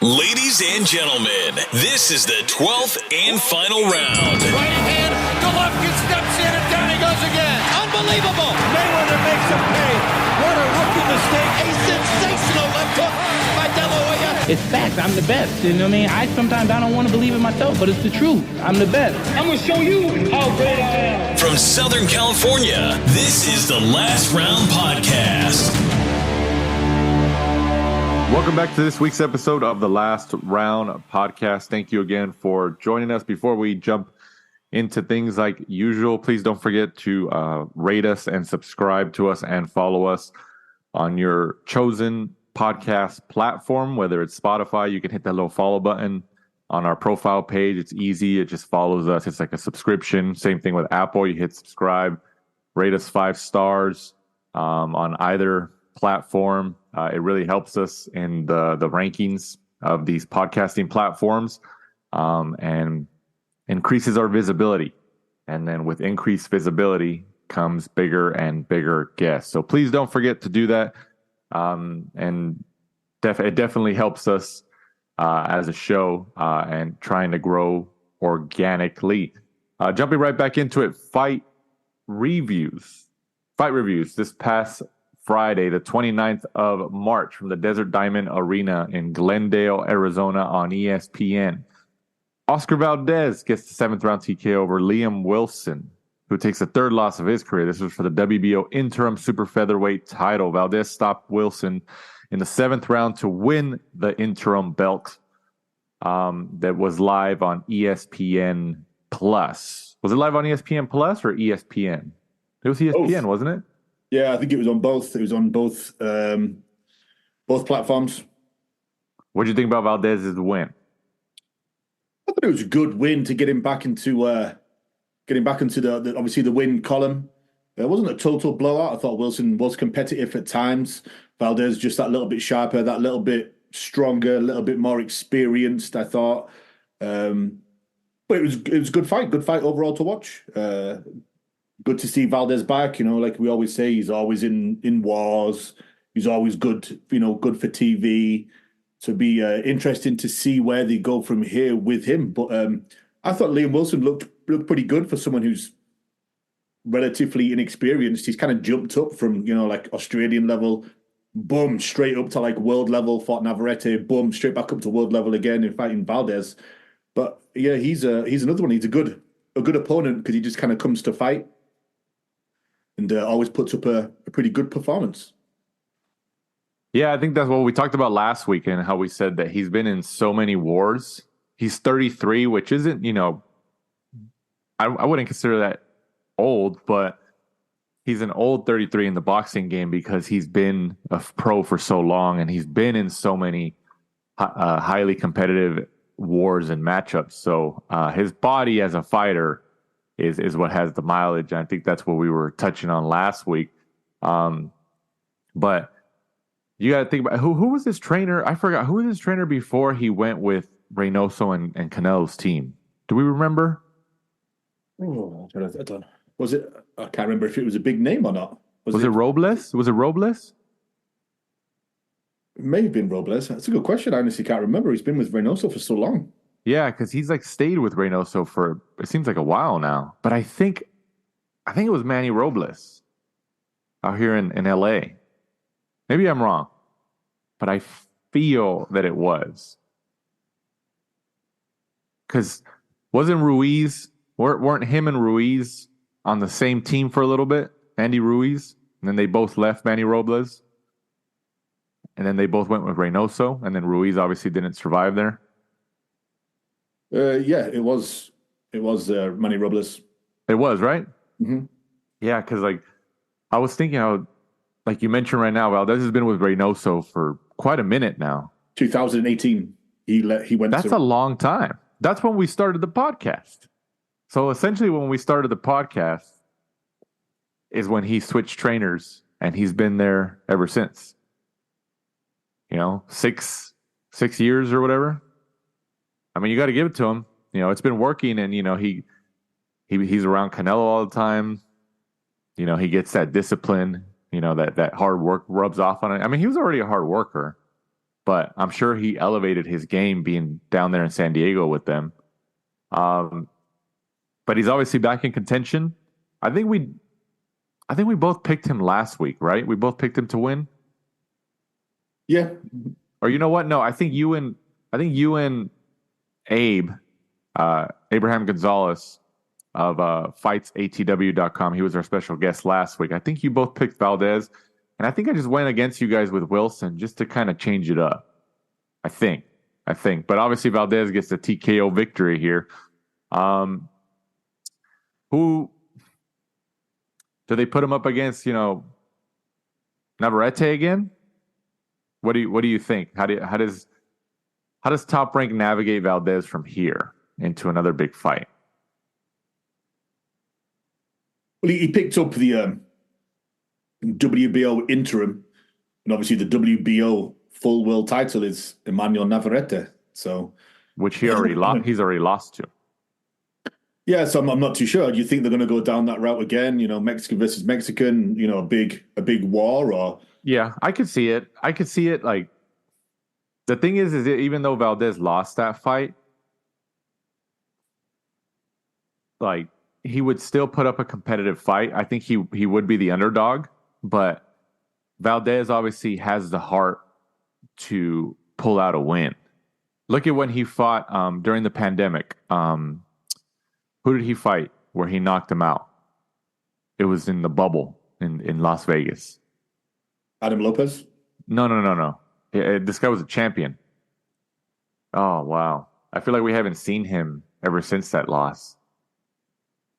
Ladies and gentlemen, this is the 12th and final round. Right hand, Golovkin steps in and down he goes again. Unbelievable. Mayweather makes him pay. What a rookie mistake. A sensational left hook by De La Hoya. It's fact. I'm the best. You know what I mean? Sometimes I don't want to believe it myself, but it's the truth. I'm the best. I'm going to show you how great I am. From Southern California, this is the Last Round Podcast. Welcome back to this week's episode of the Last Round Podcast. Thank you again for joining us. Before we jump into things like usual, please don't forget to rate us and subscribe to us and follow us on your chosen podcast platform, whether it's Spotify. You can hit that little follow button on our profile page. It's easy. It just follows us. It's like a subscription. Same thing with Apple. You hit subscribe, rate us 5 stars on either platform. It really helps us in the rankings of these podcasting platforms and increases our visibility. And then with increased visibility comes bigger and bigger guests. So please don't forget to do that. And it definitely helps us as a show and trying to grow organically. Jumping right back into it, fight reviews. This past Friday, the 29th of March, from the Desert Diamond Arena in Glendale, Arizona on ESPN. Oscar Valdez gets the 7th round TKO over Liam Wilson, who takes the 3rd loss of his career. This was for the WBO interim super featherweight title. Valdez stopped Wilson in the 7th round to win the interim belt that was live on ESPN Plus. Was it live on ESPN Plus or ESPN? It was ESPN, wasn't it? Yeah, I think it was on both. It was on both platforms. What did you think about Valdez's win? I thought it was a good win to get him back into the obviously the win column. It wasn't a total blowout. I thought Wilson was competitive at times. Valdez just that little bit sharper, that little bit stronger, a little bit more experienced, I thought. But it was a good fight overall to watch. Good to see Valdez back. Like we always say, he's always in wars. He's always good, good for TV. So it'd be interesting to see where they go from here with him. But I thought Liam Wilson looked pretty good for someone who's relatively inexperienced. He's kind of jumped up from, like Australian level, boom, straight up to like world level, fought Navarrete, boom, straight back up to world level again in fighting Valdez. But yeah, he's another one. He's a good opponent because he just kind of comes to fight and always puts up a pretty good performance. Yeah, I think that's what we talked about last week and how we said that he's been in so many wars. He's 33, which isn't, I wouldn't consider that old, but he's an old 33 in the boxing game because he's been a pro for so long and he's been in so many highly competitive wars and matchups. So his body as a fighter is what has the mileage. And I think that's what we were touching on last week. But you got to think about who was his trainer? I forgot. Who was his trainer before he went with Reynoso and Canelo's team? Do we remember? Oh, I don't. Was it? I can't remember if it was a big name or not. Was it Robles? Was it Robles? It may have been Robles. That's a good question. I honestly can't remember. He's been with Reynoso for so long. Yeah, because he's like stayed with Reynoso for it seems like a while now. But I think it was Manny Robles out here in LA. Maybe I'm wrong, but I feel that it was. Because wasn't Ruiz, weren't him and Ruiz on the same team for a little bit? Andy Ruiz, and then they both left Manny Robles. And then they both went with Reynoso, and then Ruiz obviously didn't survive there. Yeah, it was Manny Robles. It was, right? Mm-hmm. Yeah, because like I was thinking how, like you mentioned right now, Valdez has been with Reynoso for quite a minute now. 2018, he went. That's a long time. That's when we started the podcast. So essentially, when we started the podcast, is when he switched trainers, and he's been there ever since. 6 years or whatever. I mean, you got to give it to him. It's been working, and he's around Canelo all the time. He gets that discipline. That hard work rubs off on it. I mean, he was already a hard worker, but I'm sure he elevated his game being down there in San Diego with them. But he's obviously back in contention. I think we both picked him last week, right? We both picked him to win. Yeah. Or you know what? No, I think you and Abe, Abraham Gonzalez of fightsatw.com. He was our special guest last week. I think you both picked Valdez, and I think I just went against you guys with Wilson just to kind of change it up. I think. But obviously Valdez gets the TKO victory here. Who do they put him up against? Navarrete again? What do you think? How does Top Rank navigate Valdez from here into another big fight? Well, he picked up the WBO interim, and obviously the WBO full world title is Emmanuel Navarrete. So, which he already lost. He's already lost to. Yeah, so I'm not too sure. Do you think they're going to go down that route again? Mexican versus Mexican. A big war, or yeah, I could see it. Like, the thing is even though Valdez lost that fight, like, he would still put up a competitive fight. I think he would be the underdog, but Valdez obviously has the heart to pull out a win. Look at when he fought during the pandemic. Who did he fight where he knocked him out? It was in the bubble in Las Vegas. Adam Lopez? No. This guy was a champion. Oh, wow. I feel like we haven't seen him ever since that loss.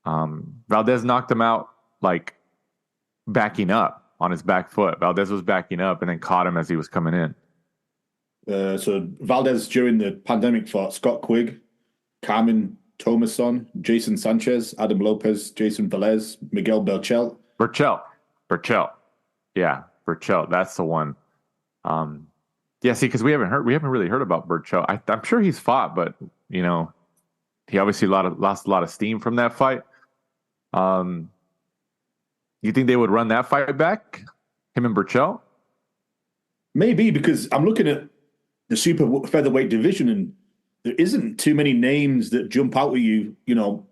Valdez knocked him out, like, backing up on his back foot. Valdez was backing up and then caught him as he was coming in. So Valdez, during the pandemic, fought Scott Quigg, Carmen Thomason, Jason Sanchez, Adam Lopez, Jason Velez, Miguel Berchelt. Berchelt. Yeah, Berchelt. That's the one. Yeah, see, because we haven't really heard about Berchelt. I'm sure he's fought, but he obviously lost a lot of steam from that fight. You think they would run that fight back, him and Berchelt? Maybe, because I'm looking at the super featherweight division, and there isn't too many names that jump out at you.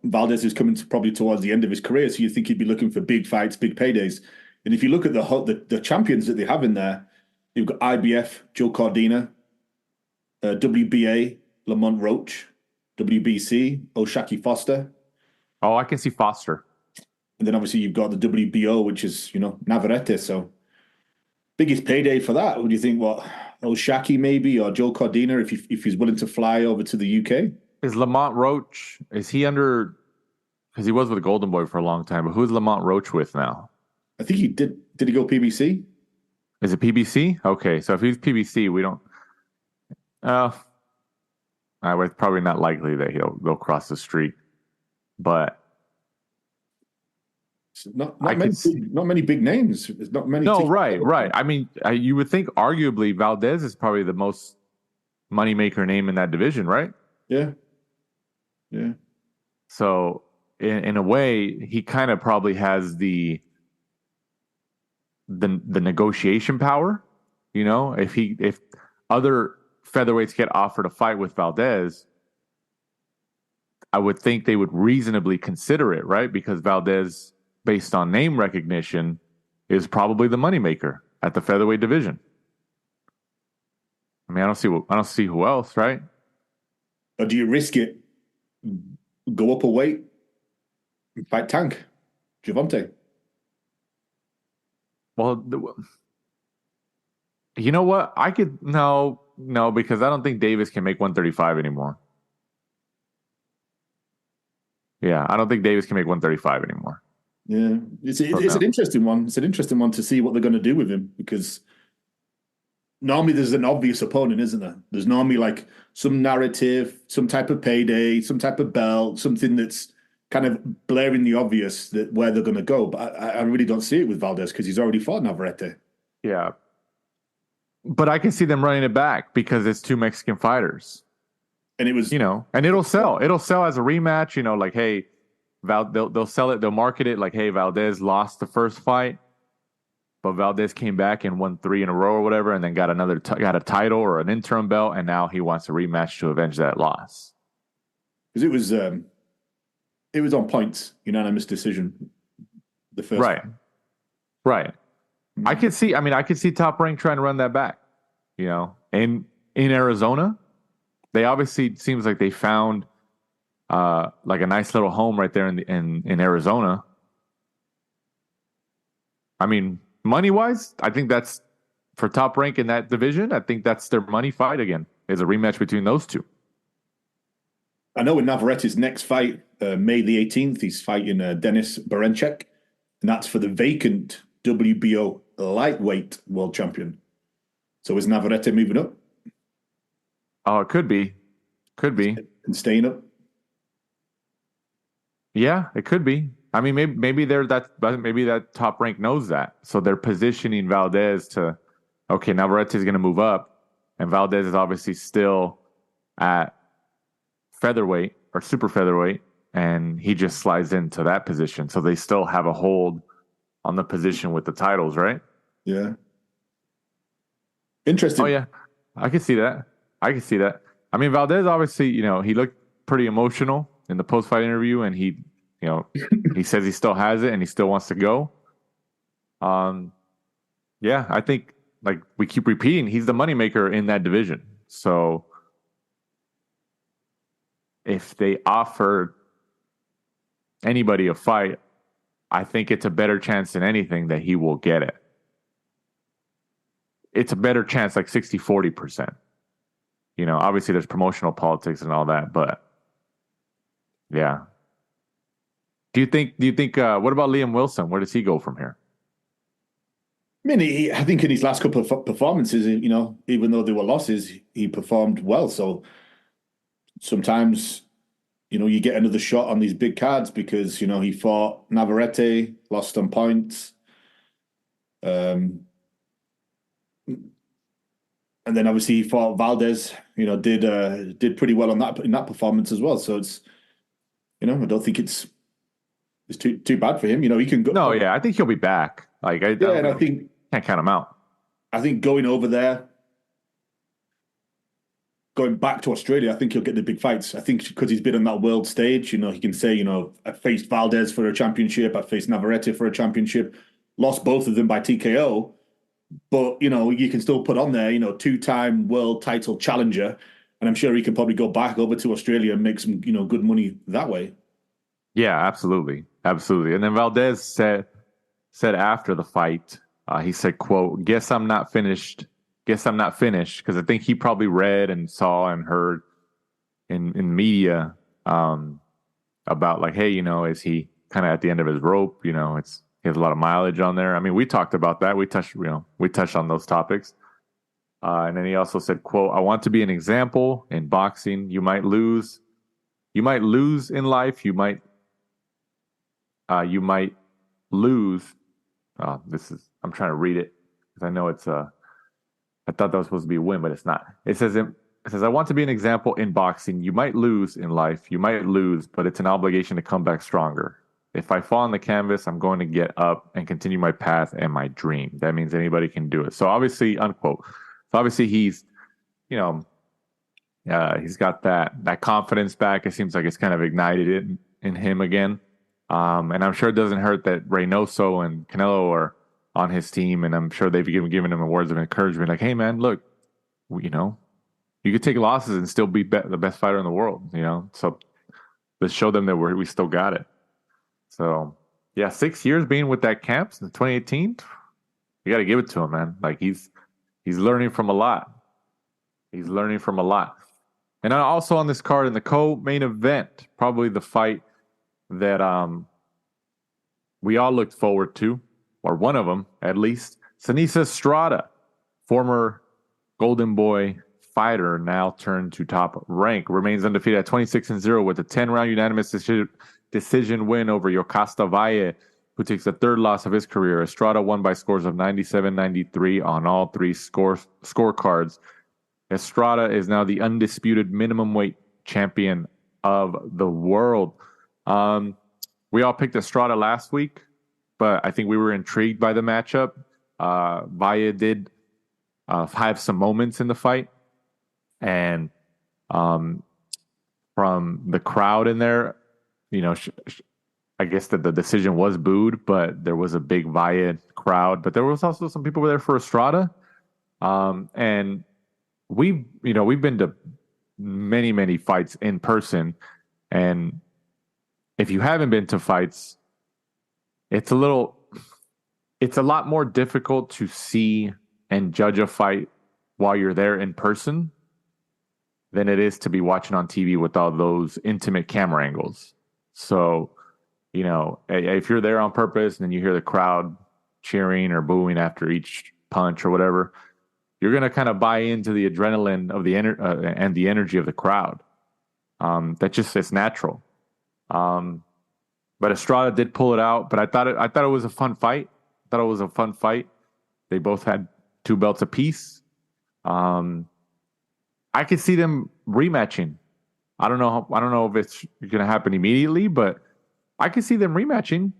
Valdez is coming probably towards the end of his career, so you think he'd be looking for big fights, big paydays. And if you look at the champions that they have in there, you've got IBF, Joe Cordina, WBA, Lamont Roach, WBC, O'Shaki Foster. Oh, I can see Foster. And then obviously you've got the WBO, which is, Navarrete. So biggest payday for that, would you think, O'Shaki maybe, or Joe Cordina if he's willing to fly over to the UK? Is Lamont Roach, is he under, because he was with Golden Boy for a long time, but who's Lamont Roach with now? I think he did he go PBC? Is it PBC? Okay, so if he's PBC, we don't, it's probably not likely that they'll cross the street, but not many big names. There's not many. No, right. I mean, you would think arguably Valdez is probably the most moneymaker name in that division, right? Yeah. So in a way, he kind of probably has the negotiation power. If other featherweights get offered a fight with Valdez, I would think they would reasonably consider it, right? Because Valdez, based on name recognition, is probably the moneymaker at the featherweight division. I mean, I don't see who else, right? Or do you risk it? Go up a weight and fight Tank, Gervonta? Well, you know what? I could no, because I don't think Davis can make 135 anymore. Yeah, I don't think Davis can make 135 anymore. Yeah, it's an interesting one. It's an interesting one to see what they're going to do with him, because normally there's an obvious opponent, isn't there? There's normally like some narrative, some type of payday, some type of belt, something that's kind of blaring the obvious that where they're going to go. But I really don't see it with Valdez because he's already fought Navarrete. Yeah. But I can see them running it back because it's two Mexican fighters. And it was, and it'll sell. It'll sell as a rematch, like, hey, they'll sell it, they'll market it like, hey, Valdez lost the first fight, but Valdez came back and won 3 in a row or whatever, and then got got a title or an interim belt, and now he wants a rematch to avenge that loss. Because it was on points, unanimous decision. The first right. I could see Top Rank trying to run that back. In Arizona, they obviously seems like they found like a nice little home right there in Arizona. I mean, money-wise, I think that's for Top Rank in that division. I think that's their money fight again, is a rematch between those two. I know in Navarrete's next fight, May the 18th, he's fighting Denis Berencek, and that's for the vacant WBO lightweight world champion. So is Navarrete moving up? Oh, it could be. And staying up? Yeah, it could be. I mean, maybe that Top Rank knows that. So they're positioning Valdez to, okay, Navarrete is going to move up, and Valdez is obviously still at featherweight or super featherweight, and he just slides into that position. So they still have a hold on the position with the titles, right? Yeah. Interesting. Oh, yeah. I can see that. I mean, Valdez, obviously, he looked pretty emotional in the post-fight interview, and he says he still has it and he still wants to go. Yeah, I think, like we keep repeating, he's the moneymaker in that division. So if they offer anybody a fight, I think it's a better chance than anything that he will get it. It's a better chance, like 60-40%. Obviously there's promotional politics and all that, but yeah. Do you think what about Liam Wilson? Where does he go from here? I mean, I think in his last couple of performances, even though there were losses, he performed well. So sometimes, you get another shot on these big cards because, he fought Navarrete, lost on points. And then obviously he fought Valdez, did pretty well in that performance as well. So it's, I don't think it's too bad for him. He can go. No, yeah, I think he'll be back. Like, I think can't count him out. I think going over there, going back to Australia, I think he'll get the big fights. I think because he's been on that world stage, he can say, I faced Valdez for a championship, I faced Navarrete for a championship, lost both of them by TKO. But, you can still put on there, 2-time world title challenger. And I'm sure he can probably go back over to Australia and make some, good money that way. Yeah, absolutely. Absolutely. And then Valdez said after the fight, he said, quote, guess I'm not finished. Because I think he probably read and saw and heard in media about like, hey, is he kind of at the end of his rope? He has a lot of mileage on there. I mean, we talked about that. We touched on those topics. And then he also said, quote, I want to be an example in boxing. You might lose in life. You might lose. I'm trying to read it because I know it's I thought that was supposed to be a win, but it's not. It says, I want to be an example in boxing. You might lose in life. You might lose, but it's an obligation to come back stronger. If I fall on the canvas, I'm going to get up and continue my path and my dream. That means anybody can do it. So obviously, unquote. So obviously he's, he's got that confidence back. It seems like it's kind of ignited it in him again. And I'm sure it doesn't hurt that Reynoso and Canelo are on his team, and I'm sure they've given him words of encouragement, like, "Hey, man, look, you could take losses and still be the best fighter in the world." So let's show them that we still got it. So yeah, 6 years being with that camp since 2018, you got to give it to him, man. Like he's learning from a lot. And then also on this card in the co-main event, probably the fight that we all looked forward to, or one of them at least. Seniesa Estrada, former Golden Boy fighter, now turned to Top Rank, remains undefeated at 26-0 with a 10-round unanimous decision win over Yoka Valle, who takes the third loss of his career. Estrada won by scores of 97-93 on all three scorecards. Estrada is now the undisputed minimum weight champion of the world. We all picked Estrada last week, but I think we were intrigued by the matchup. Valle did have some moments in the fight, and from the crowd in there, I guess that the decision was booed, but there was a big Valle crowd. But there was also some people there for Estrada, and we've been to many, many fights in person, and if you haven't been to fights, it's a lot more difficult to see and judge a fight while you're there in person than it is to be watching on TV with all those intimate camera angles. So, if you're there on purpose and then you hear the crowd cheering or booing after each punch or whatever, you're going to kind of buy into the adrenaline of the and the energy of the crowd. It's natural. But Estrada did pull it out, but I thought it was a fun fight. They both had 2 belts apiece. I could see them rematching. I don't know if it's going to happen immediately, but I could see them rematching.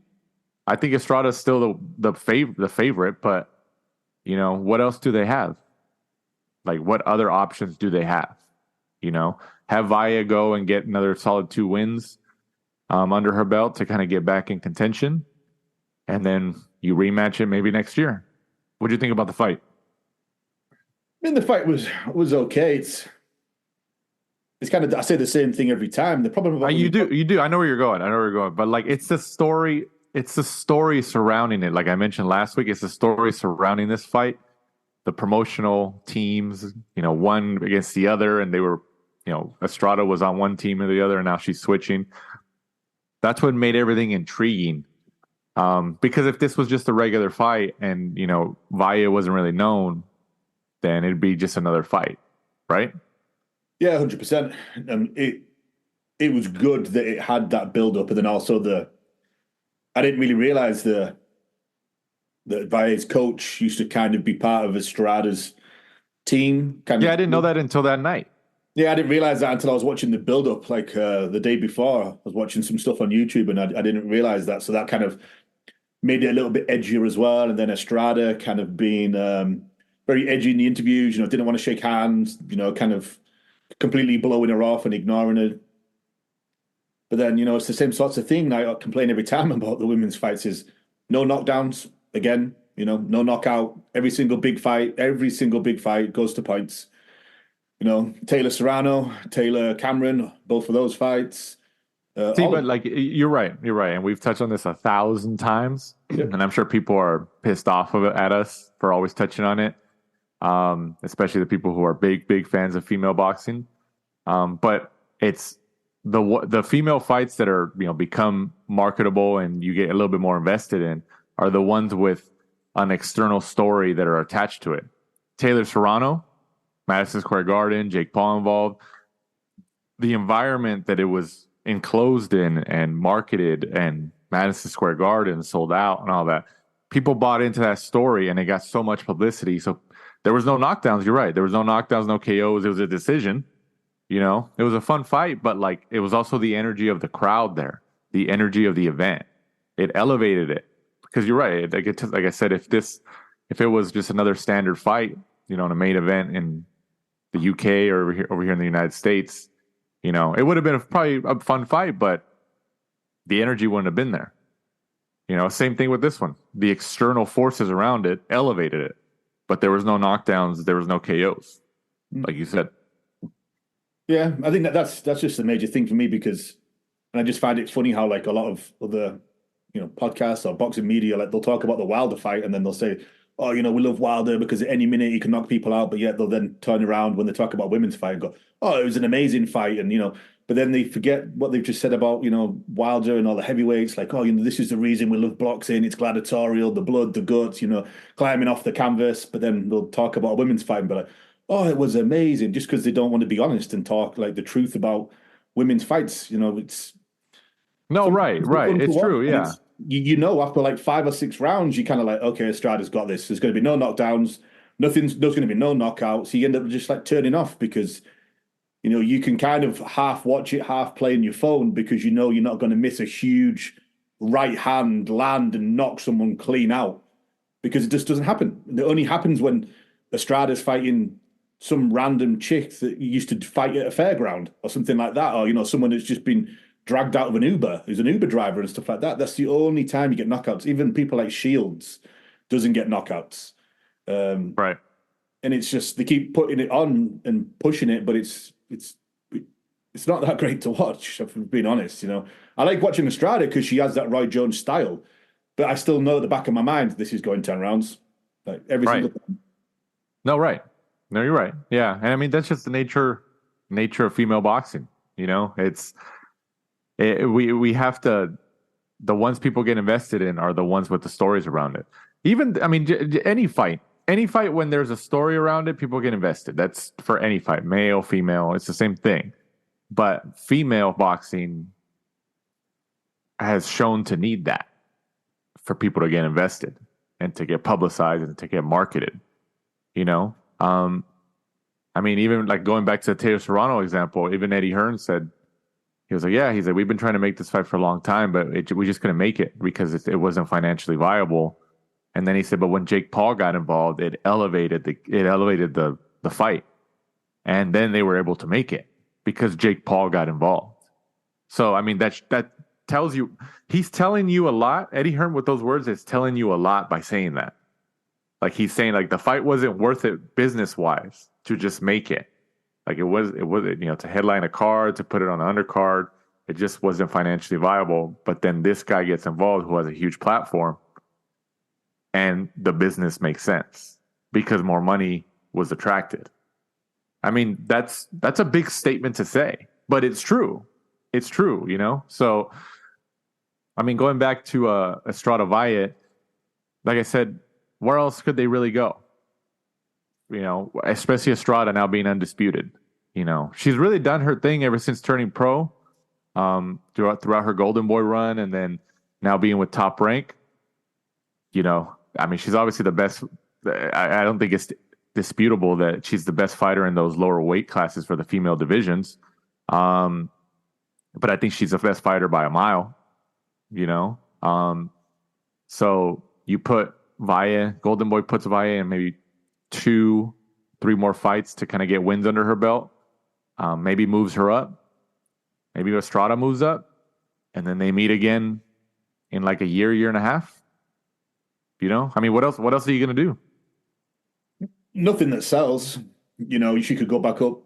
I think Estrada's still the favorite, but what else do they have? Like, what other options do they have? Have Valle go and get another solid 2 wins under her belt to kind of get back in contention, and then you rematch it maybe next year. What do you think about the fight? I mean, the fight was okay. It's kind of, I say the same thing every time. The problem about you do. I know where you're going. But like, it's the story. It's the story surrounding it. Like I mentioned last week, it's the story surrounding this fight. The promotional teams, one against the other, and they were, Estrada was on one team or the other, and now she's switching. That's what made everything intriguing. Because if this was just a regular fight and, Valle wasn't really known, then it'd be just another fight, right? Yeah, 100%. It was good that it had that build-up, and then also I didn't really realize that Valle's coach used to kind of be part of Estrada's team. I didn't know that until that night. Yeah, I didn't realize that until I was watching the build-up, like the day before. I was watching some stuff on YouTube, and I didn't realize that. So that kind of made it a little bit edgier as well. And then Estrada kind of being very edgy in the interviews, didn't want to shake hands, kind of completely blowing her off and ignoring her. But then, it's the same sorts of thing I complain every time about the women's fights is no knockdowns. Again, no knockout. Every single big fight goes to points. Taylor Serrano, Taylor Cameron, both of those fights. You're right. And we've touched on this 1,000 times. Yeah. And I'm sure people are pissed off at us for always touching on it. Especially the people who are big fans of female boxing. But it's the female fights that are, become marketable and you get a little bit more invested in are the ones with an external story that are attached to it. Taylor Serrano, Madison Square Garden, Jake Paul involved. The environment that it was enclosed in and marketed and Madison Square Garden sold out and all that. People bought into that story and it got so much publicity. So there was no knockdowns. You're right. There was no knockdowns, no KOs. It was a decision. It was a fun fight, but like it was also the energy of the crowd there, the energy of the event. It elevated it because you're right. Like I said, if it was just another standard fight, in a main event in the UK or over here in the United States, it would have been probably a fun fight, but the energy wouldn't have been there. Same thing with this one. The external forces around it elevated it, but there was no knockdowns. There was no KOs, like you said. Yeah, I think that's just a major thing for me because, and I just find it funny how like a lot of other, podcasts or boxing media, like they'll talk about the Wilder fight and then they'll say, oh, we love Wilder because at any minute he can knock people out, but yet they'll then turn around when they talk about women's fight and go, oh, it was an amazing fight. And, but then they forget what they've just said about, Wilder and all the heavyweights, like, oh, this is the reason we love boxing. It's gladiatorial, the blood, the guts, climbing off the canvas. But then they'll talk about a women's fight and be like, oh, it was amazing, just because they don't want to be honest and talk like the truth about women's fights. It's no, right. It's true. Yeah. After like 5 or 6 rounds, you kind of like, okay, Estrada's got this. There's going to be no knockdowns. There's going to be no knockouts. You end up just like turning off because, you can kind of half watch it, half play on your phone because you're not going to miss a huge right hand land and knock someone clean out because it just doesn't happen. It only happens when Estrada's fighting some random chick that used to fight at a fairground or something like that, or someone that's just been dragged out of an Uber, who's an Uber driver and stuff like that. That's the only time you get knockouts. Even people like Shields doesn't get knockouts. Right. And it's just, they keep putting it on and pushing it, but it's not that great to watch, if I'm being honest. I like watching Estrada because she has that Roy Jones style, but I still know at the back of my mind this is going 10 rounds, like every single time. No, right. No, you're right. Yeah, and I mean that's just the nature of female boxing. We have to. The ones people get invested in are the ones with the stories around it. Even, I mean, any fight when there's a story around it, people get invested. That's for any fight, male, female. It's the same thing. But female boxing has shown to need that for people to get invested and to get publicized and to get marketed. I mean, even like going back to the Taylor Serrano example, even Eddie Hearn said, he was like, yeah, he said, we've been trying to make this fight for a long time, but we just couldn't make it because it wasn't financially viable. And then he said, but when Jake Paul got involved, it elevated the fight. And then they were able to make it because Jake Paul got involved. So, I mean, that tells you, he's telling you a lot. Eddie Hearn with those words is telling you a lot by saying that. Like he's saying like the fight wasn't worth it business-wise to just make it. Like it was, to headline a card, to put it on the undercard, it just wasn't financially viable. But then this guy gets involved who has a huge platform and the business makes sense because more money was attracted. I mean, that's a big statement to say, but it's true. It's true, So, I mean, going back to Estrada Valle, like I said, where else could they really go? Especially Estrada now being undisputed. She's really done her thing ever since turning pro, throughout her Golden Boy run, and then now being with Top Rank. I mean, she's obviously the best. I don't think it's disputable that she's the best fighter in those lower weight classes for the female divisions. But I think she's the best fighter by a mile. So you put Valle, Golden Boy puts Valle in maybe 2-3 more fights to kind of get wins under her belt. Maybe moves her up. Maybe Estrada moves up. And then they meet again in like a year and a half. I mean, what else are you going to do? Nothing that sells. She could go back up,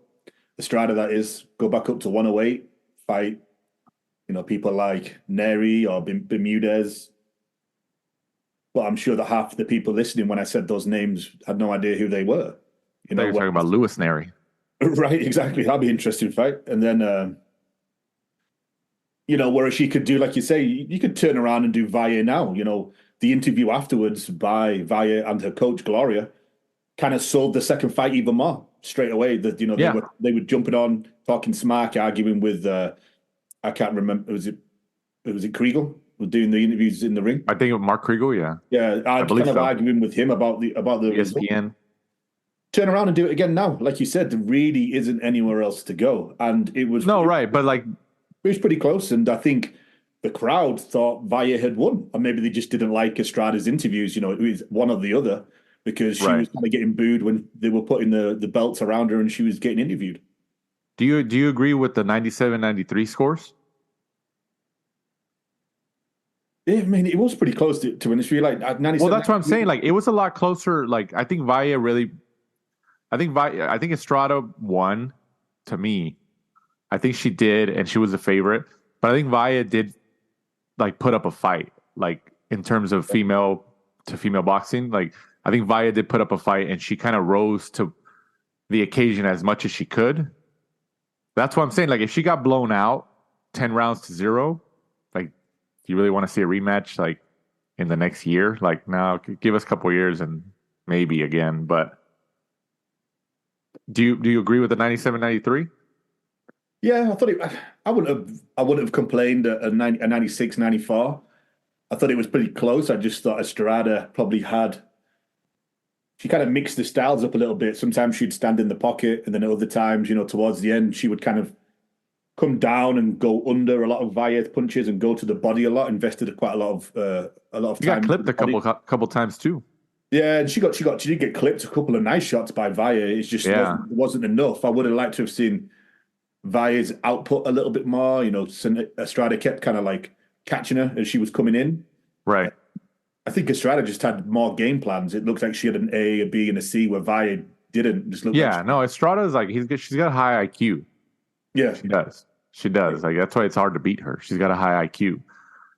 Estrada that is, go back up to 108, fight, people like Neri or Bermudez. But I'm sure that half of the people listening, when I said those names, had no idea who they were. You're talking about Lewis Neri. Right, exactly. That'd be an interesting fight. And then, whereas she could do, like you say, you could turn around and do Valle now. The interview afterwards by Valle and her coach, Gloria, kind of sold the second fight even more straight away. That, they were jumping on, talking smack, arguing with, I can't remember, was it Kriegel? Was doing the interviews in the ring. I think of Mark Kriegel, yeah. Yeah, I kind of arguing with him about the ESPN. Result. Turn around and do it again now. Like you said, there really isn't anywhere else to go. And it was... No, right, but like... It was pretty close, and I think the crowd thought Valle had won. Or maybe they just didn't like Estrada's interviews, it was one or the other, because she was kind of getting booed when they were putting the belts around her and she was getting interviewed. Do you agree with the 97-93 scores? Yeah, I mean, it was pretty close to an issue. Like 97. Well, that's what I'm saying. Like, it was a lot closer. Like, I think Estrada won to me. I think she did, and she was a favorite. But I think Valle did, like, put up a fight, like, in terms of female to female boxing. Like, I think Valle did put up a fight, and she kind of rose to the occasion as much as she could. That's what I'm saying. Like, if she got blown out 10 rounds to 0, like, you really want to see a rematch like in the next year? Like, no, give us a couple of years and maybe again. But do you agree with the 97-93? Yeah, I thought I wouldn't have complained at a 96-94. I thought it was pretty close. I just thought Estrada probably she kind of mixed the styles up a little bit. Sometimes she'd stand in the pocket, and then at other times, towards the end, she would kind of come down and go under a lot of Valle's punches and go to the body a lot. Invested quite a lot of time. You got clipped a couple times too. Yeah, and she did get clipped a couple of nice shots by Valle. It's just wasn't enough. I would have liked to have seen Valle's output a little bit more. Estrada kept kind of like catching her as she was coming in. Right. I think Estrada just had more game plans. It looked like she had an A, a B, and a C, where Valle didn't. Just look. Yeah, no, Estrada's like she's got a high IQ. Yeah, she does. She does. Like that's why it's hard to beat her. She's got a high IQ.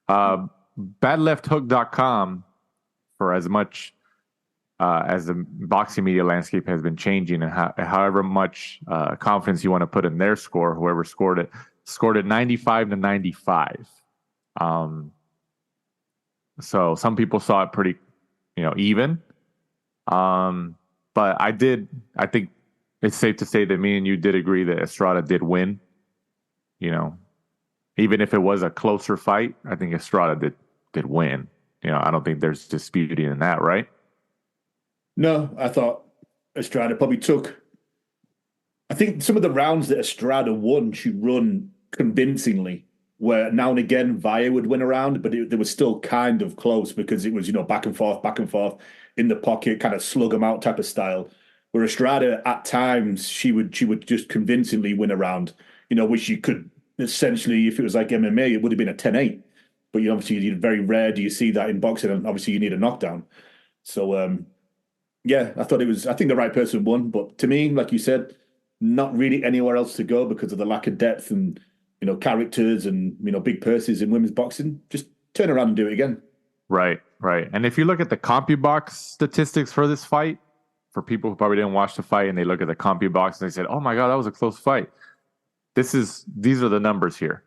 Badlefthook.com, for as much as the boxing media landscape has been changing, and however much confidence you want to put in their score, whoever scored it 95-95. So some people saw it pretty, even. But I think it's safe to say that me and you did agree that Estrada did win. Even if it was a closer fight, I think Estrada did win. I don't think there's disputing in that, right? No, I thought Estrada probably took. I think some of the rounds that Estrada won, she run convincingly. Where now and again Valle would win a round, but they were still kind of close because it was back and forth in the pocket, kind of slug them out type of style. Where Estrada at times she would just convincingly win a round, which you could essentially, if it was like MMA, it would have been a 10-8. But obviously very rare do you see that in boxing, and obviously you need a knockdown. So yeah, I think the right person won, but to me, like you said, not really anywhere else to go because of the lack of depth and characters and big purses in women's boxing. Just turn around and do it again. Right. And if you look at the CompuBox statistics for this fight, for people who probably didn't watch the fight and they look at the CompuBox and they said, "Oh my God, that was a close fight." These are the numbers here.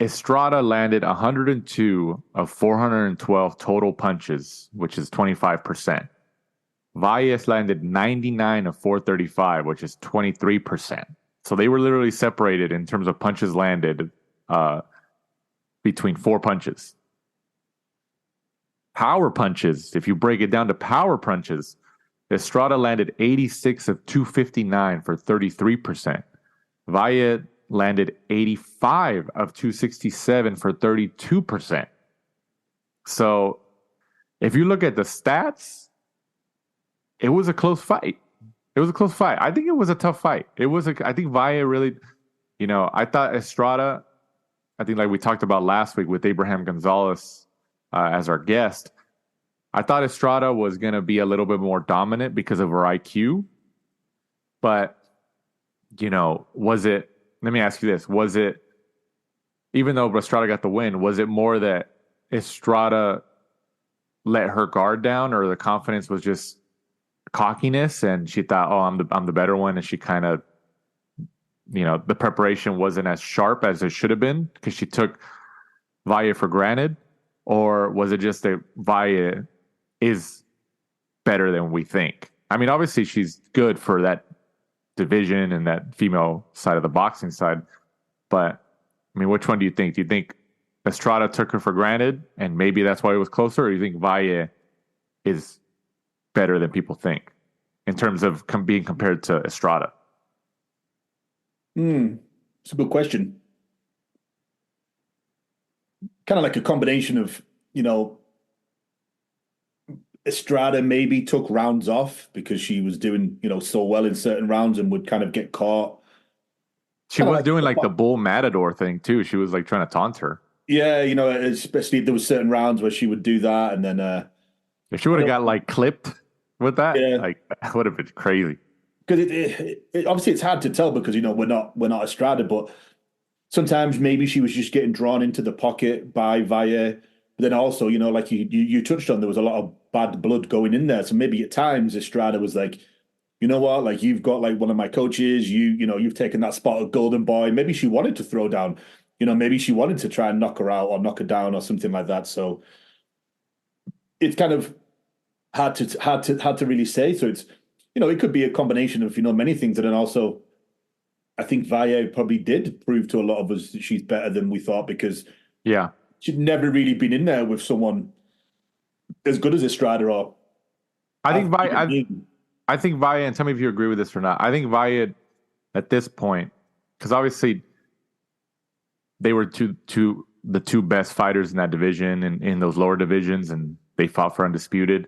Estrada landed 102 of 412 total punches, which is 25%. Valles landed 99 of 435, which is 23%. So they were literally separated in terms of punches landed between 4 punches. Power punches, if you break it down to power punches, Estrada landed 86 of 259 for 33%. Valle landed 85 of 267 for 32%. So if you look at the stats, it was a close fight. I think it was a tough fight. I think Valle really, I thought Estrada, I think like we talked about last week with Abraham Gonzalez as our guest, I thought Estrada was going to be a little bit more dominant because of her IQ. But, let me ask you this. Was it, even though Estrada got the win, was it more that Estrada let her guard down, or the confidence was just cockiness and she thought, "Oh, I'm the better one," and she kind of, the preparation wasn't as sharp as it should have been because she took Valle for granted? Or was it just that Valle is better than we think? I mean, obviously she's good for that division and that female side of the boxing side, but I mean, which one do you think? Do you think Estrada took her for granted and maybe that's why it was closer, or do you think Valle is better than people think in terms of being compared to Estrada? It's a good question. Kind of like a combination of, Estrada maybe took rounds off because she was doing, so well in certain rounds and would kind of get caught. She was doing like the Bull Matador thing too. She was like trying to taunt her. Yeah, especially if there was certain rounds where she would do that, and then if she would have got like clipped with that, like that would have been crazy. Because it obviously it's hard to tell because we're not Estrada, but sometimes maybe she was just getting drawn into the pocket by Valle. But then also, like you touched on, there was a lot of bad blood going in there. So maybe at times Estrada was like, you know what, like you've got like one of my coaches, you've taken that spot of Golden Boy. Maybe she wanted to throw down, maybe she wanted to try and knock her out or knock her down or something like that. So it's kind of hard to really say. So it's, it could be a combination of, many things. And then also, I think Valle probably did prove to a lot of us that she's better than we thought because she'd never really been in there with someone as good as Estrada. Or I think Valle, and tell me if you agree with this or not, I think Valle at this point, because obviously they were the two best fighters in that division and in those lower divisions, and they fought for undisputed.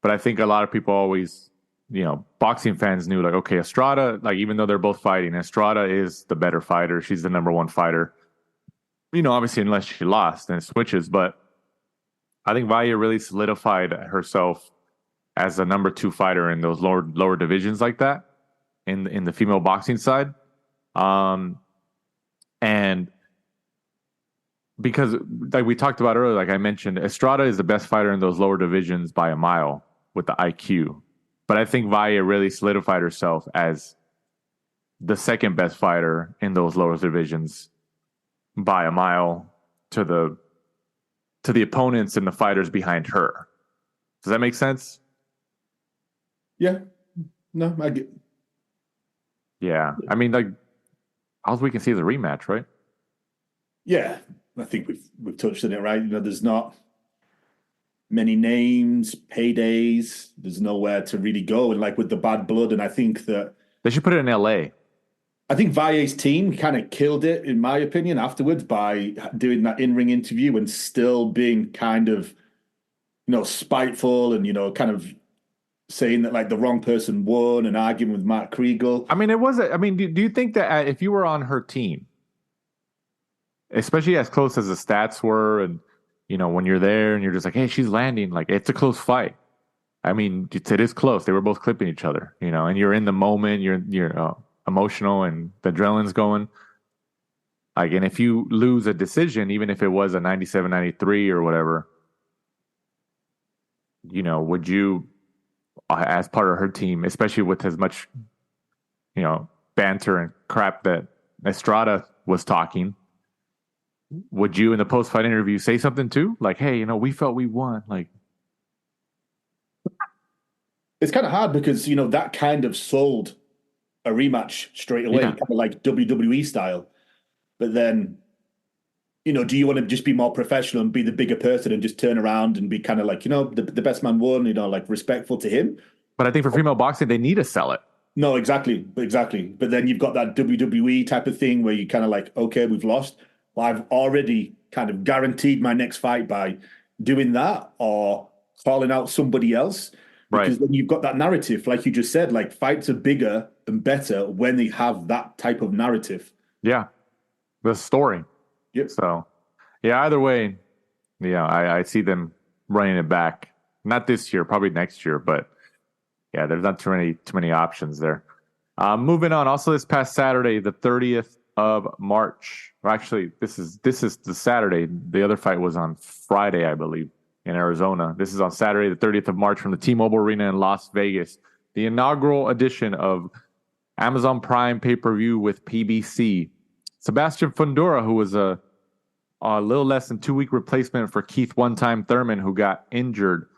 But I think a lot of people always, boxing fans knew, like, okay, Estrada, like, even though they're both fighting, Estrada is the better fighter. She's the number one fighter. Obviously, unless she lost, then it switches. But I think Valle really solidified herself as a number 2 fighter in those lower divisions like that, in the female boxing side. And because, like we talked about earlier, like I mentioned, Estrada is the best fighter in those lower divisions by a mile with the IQ. But I think Valle really solidified herself as the second best fighter in those lower divisions by a mile to the opponents and the fighters behind her. Does that make sense? Yeah. No, I get. Yeah. I mean, like, all we can see is a rematch, right? Yeah. I think we've touched on it, right? There's not many names, paydays. There's nowhere to really go. And like with the bad blood, and I think that they should put it in LA. I think Valle's team kind of killed it, in my opinion, afterwards by doing that in-ring interview and still being kind of, spiteful and, kind of saying that like the wrong person won and arguing with Matt Kriegel. I mean, do you think that if you were on her team, especially as close as the stats were, and when you're there and you're just like, hey, she's landing, like, it's a close fight. I mean, it is close. They were both clipping each other, and you're in the moment, you're emotional and the adrenaline's going. Like, and if you lose a decision, even if it was a 97-93 or whatever, would you, as part of her team, especially with as much, banter and crap that Estrada was talking, would you in the post-fight interview say something too? Like, hey, we felt we won. Like, it's kind of hard because, that kind of sold a rematch straight away, kind of like WWE style. But then, do you want to just be more professional and be the bigger person and just turn around and be kind of like, the best man won, like respectful to him? But I think for female boxing, they need to sell it. No, exactly. But then you've got that WWE type of thing where you kind of like, okay, we've lost. Well, I've already kind of guaranteed my next fight by doing that or calling out somebody else. Because then you've got that narrative, like you just said, like fights are bigger and better when they have that type of narrative. Yeah. The story. Yep. So, yeah, either way, I see them running it back. Not this year, probably next year, but yeah, there's not too many options there. Moving on. Also, this past Saturday, the 30th of March. Or actually, this is the Saturday. The other fight was on Friday, I believe, in Arizona. This is on Saturday, the 30th of March, from the T-Mobile Arena in Las Vegas. The inaugural edition of Amazon Prime pay-per-view with PBC. Sebastian Fundora, who was a little less than 2-week replacement for Keith One-Time Thurman, who got injured,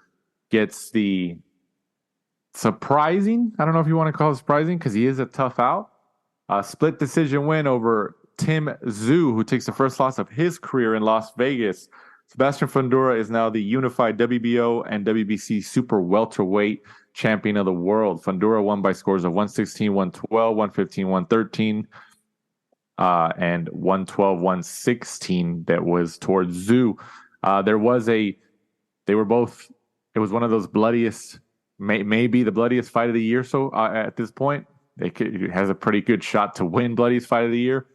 gets the surprising, I don't know if you want to call it surprising because he is a tough out, split decision win over Tim Tszyu, who takes the first loss of his career in Las Vegas. Sebastian Fundora is now the unified WBO and WBC super welterweight champion of the world. Fundora won by scores of 116, 112, 115, 113, and 112, 116. That was towards Tszyu. It was one of those bloodiest, maybe the bloodiest fight of the year. So at this point, it has a pretty good shot to win bloodiest fight of the year.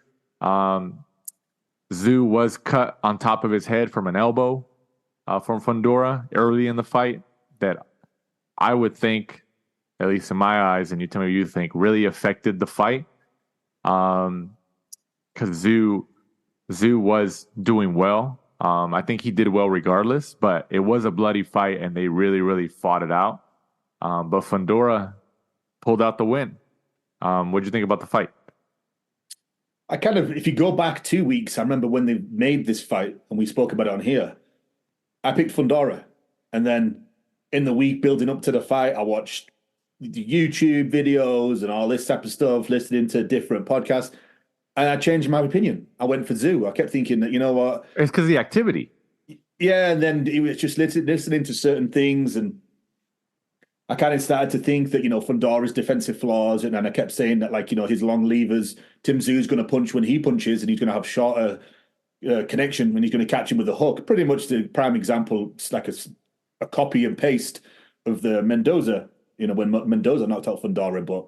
Tszyu was cut on top of his head from an elbow from Fundora early in the fight that I would think, at least in my eyes, and you tell me what you think, really affected the fight. Because Tszyu was doing well. I think he did well regardless, but it was a bloody fight and they really, really fought it out. But Fundora pulled out the win. What did you think about the fight? If you go back 2 weeks, I remember when they made this fight and we spoke about it on here, I picked Fundora. And then in the week building up to the fight, I watched the YouTube videos and all this type of stuff, listening to different podcasts. And I changed my opinion. I went for Tszyu. I kept thinking that, you know what? It's because of the activity. Yeah, and then it was just listening to certain things. And I kind of started to think that, Fundora's defensive flaws. And then I kept saying that, his long levers, Tim Tszyu's going to punch when he punches and he's going to have shorter connection when he's going to catch him with a hook. Pretty much the prime example, like a copy and paste of the Mendoza, when Mendoza knocked out Fundora. But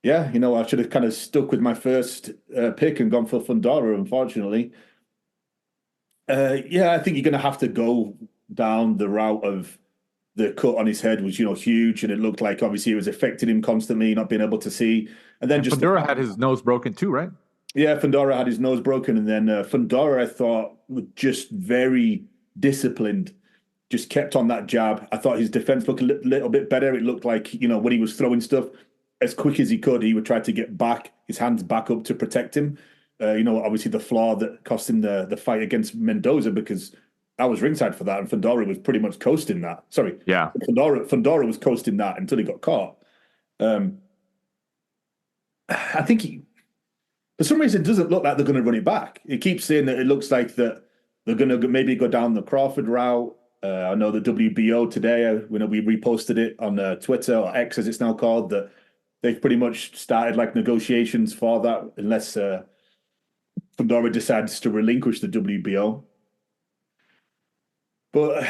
yeah, I should have kind of stuck with my first pick and gone for Fundora, unfortunately. I think you're going to have to go down the route of the cut on his head was, huge, and it looked like obviously it was affecting him constantly, not being able to see. And then Fundora had his nose broken too, right? Yeah, Fundora had his nose broken, and then Fundora, I thought, was just very disciplined, just kept on that jab. I thought his defense looked a little bit better. It looked like, when he was throwing stuff, as quick as he could, he would try to get back, his hands back up to protect him. Obviously the flaw that cost him the fight against Mendoza, because I was ringside for that, and Fundora was pretty much coasting that. Sorry. Yeah. Fundora was coasting that until he got caught. I think for some reason, it doesn't look like they're going to run it back. It keeps saying that it looks like that they're going to maybe go down the Crawford route. I know the WBO today, when we reposted it on Twitter, or X as it's now called, that they've pretty much started like negotiations for that, unless Fundora decides to relinquish the WBO. But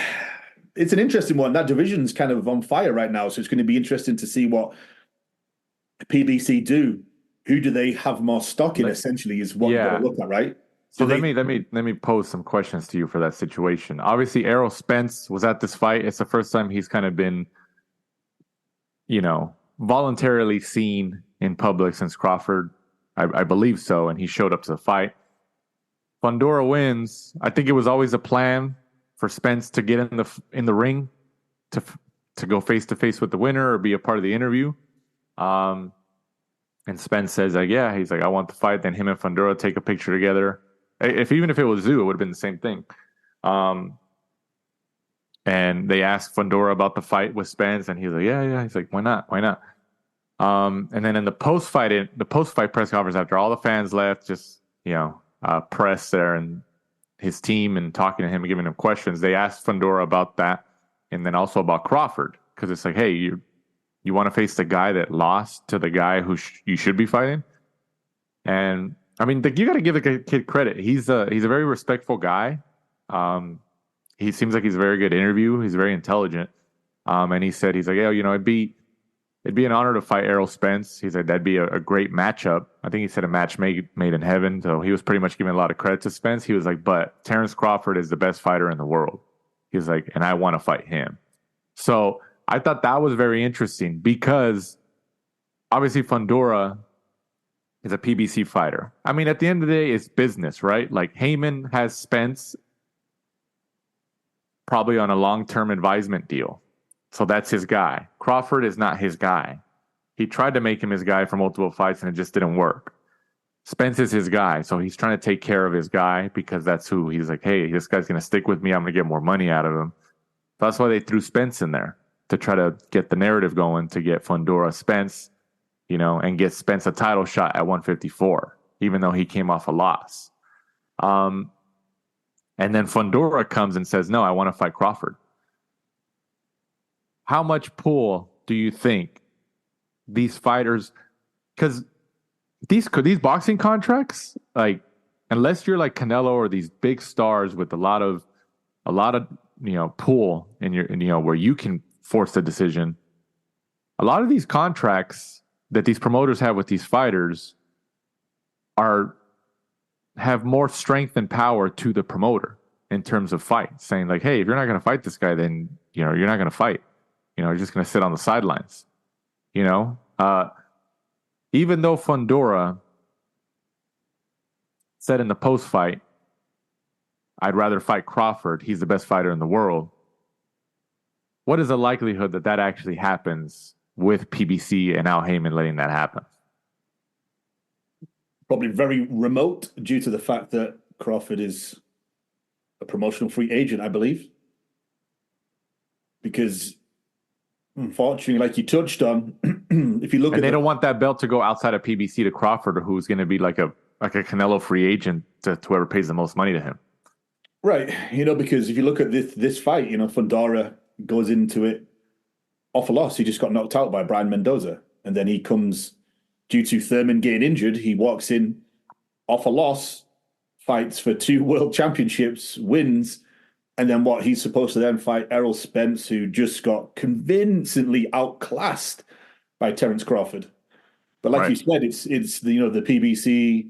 it's an interesting one. That division's kind of on fire right now, so it's going to be interesting to see what PBC do. Who do they have more stock in? Essentially, is what you're going to look at, right? So let me pose some questions to you for that situation. Obviously, Errol Spence was at this fight. It's the first time he's kind of been, voluntarily seen in public since Crawford. I believe so, and he showed up to the fight. Fundora wins. I think it was always a plan for Spence to get in the ring to go face to face with the winner or be a part of the interview. And Spence says, he's like, I want the fight. Then him and Fundora take a picture together. Even if it was Tszyu, it would have been the same thing. And they asked Fundora about the fight with Spence, and he's like, yeah. He's like, why not? And then in the post-fight press conference, after all the fans left, just press there and his team and talking to him and giving him questions, they asked Fundora about that, and then also about Crawford, because it's like, hey, you want to face the guy that lost to the guy who you should be fighting? And I mean, you got to give the kid credit. He's a very respectful guy. He seems like he's a very good interview. He's very intelligent. And he said, he's like, it'd be an honor to fight Errol Spence. He said that'd be a great matchup. I think he said a match made in heaven. So he was pretty much giving a lot of credit to Spence. He was like, but Terence Crawford is the best fighter in the world. He was like, and I want to fight him. So I thought that was very interesting, because obviously Fundora is a PBC fighter. I mean, at the end of the day, it's business, right? Like, Heyman has Spence probably on a long-term advisement deal. So that's his guy. Crawford is not his guy. He tried to make him his guy for multiple fights, and it just didn't work. Spence is his guy, so he's trying to take care of his guy, because that's who he's like, hey, this guy's going to stick with me. I'm going to get more money out of him. So that's why they threw Spence in there, to try to get the narrative going, to get Fundora Spence, and get Spence a title shot at 154, even though he came off a loss. And then Fundora comes and says, no, I want to fight Crawford. How much pull do you think these fighters, because these boxing contracts, like, unless you're like Canelo or these big stars with a lot of pull in your, where you can force the decision, a lot of these contracts that these promoters have with these fighters have more strength and power to the promoter in terms of fights, saying like, hey, if you're not going to fight this guy, then you're not going to fight. You're just going to sit on the sidelines. Even though Fundora said in the post fight, I'd rather fight Crawford, he's the best fighter in the world. What is the likelihood that actually happens with PBC and Al Heyman letting that happen? Probably very remote, due to the fact that Crawford is a promotional free agent, I believe. Because, unfortunately, like you touched on, if you look they don't want that belt to go outside of PBC to Crawford, who's going to be like a Canelo free agent to whoever pays the most money to him. Right. Because if you look at this fight, Fundora goes into it off a loss. He just got knocked out by Brian Mendoza. And then he comes, due to Thurman getting injured, he walks in off a loss, fights for 2 world championships, wins, And then he's supposed to then fight Errol Spence, who just got convincingly outclassed by Terence Crawford. But like you said, it's the PBC,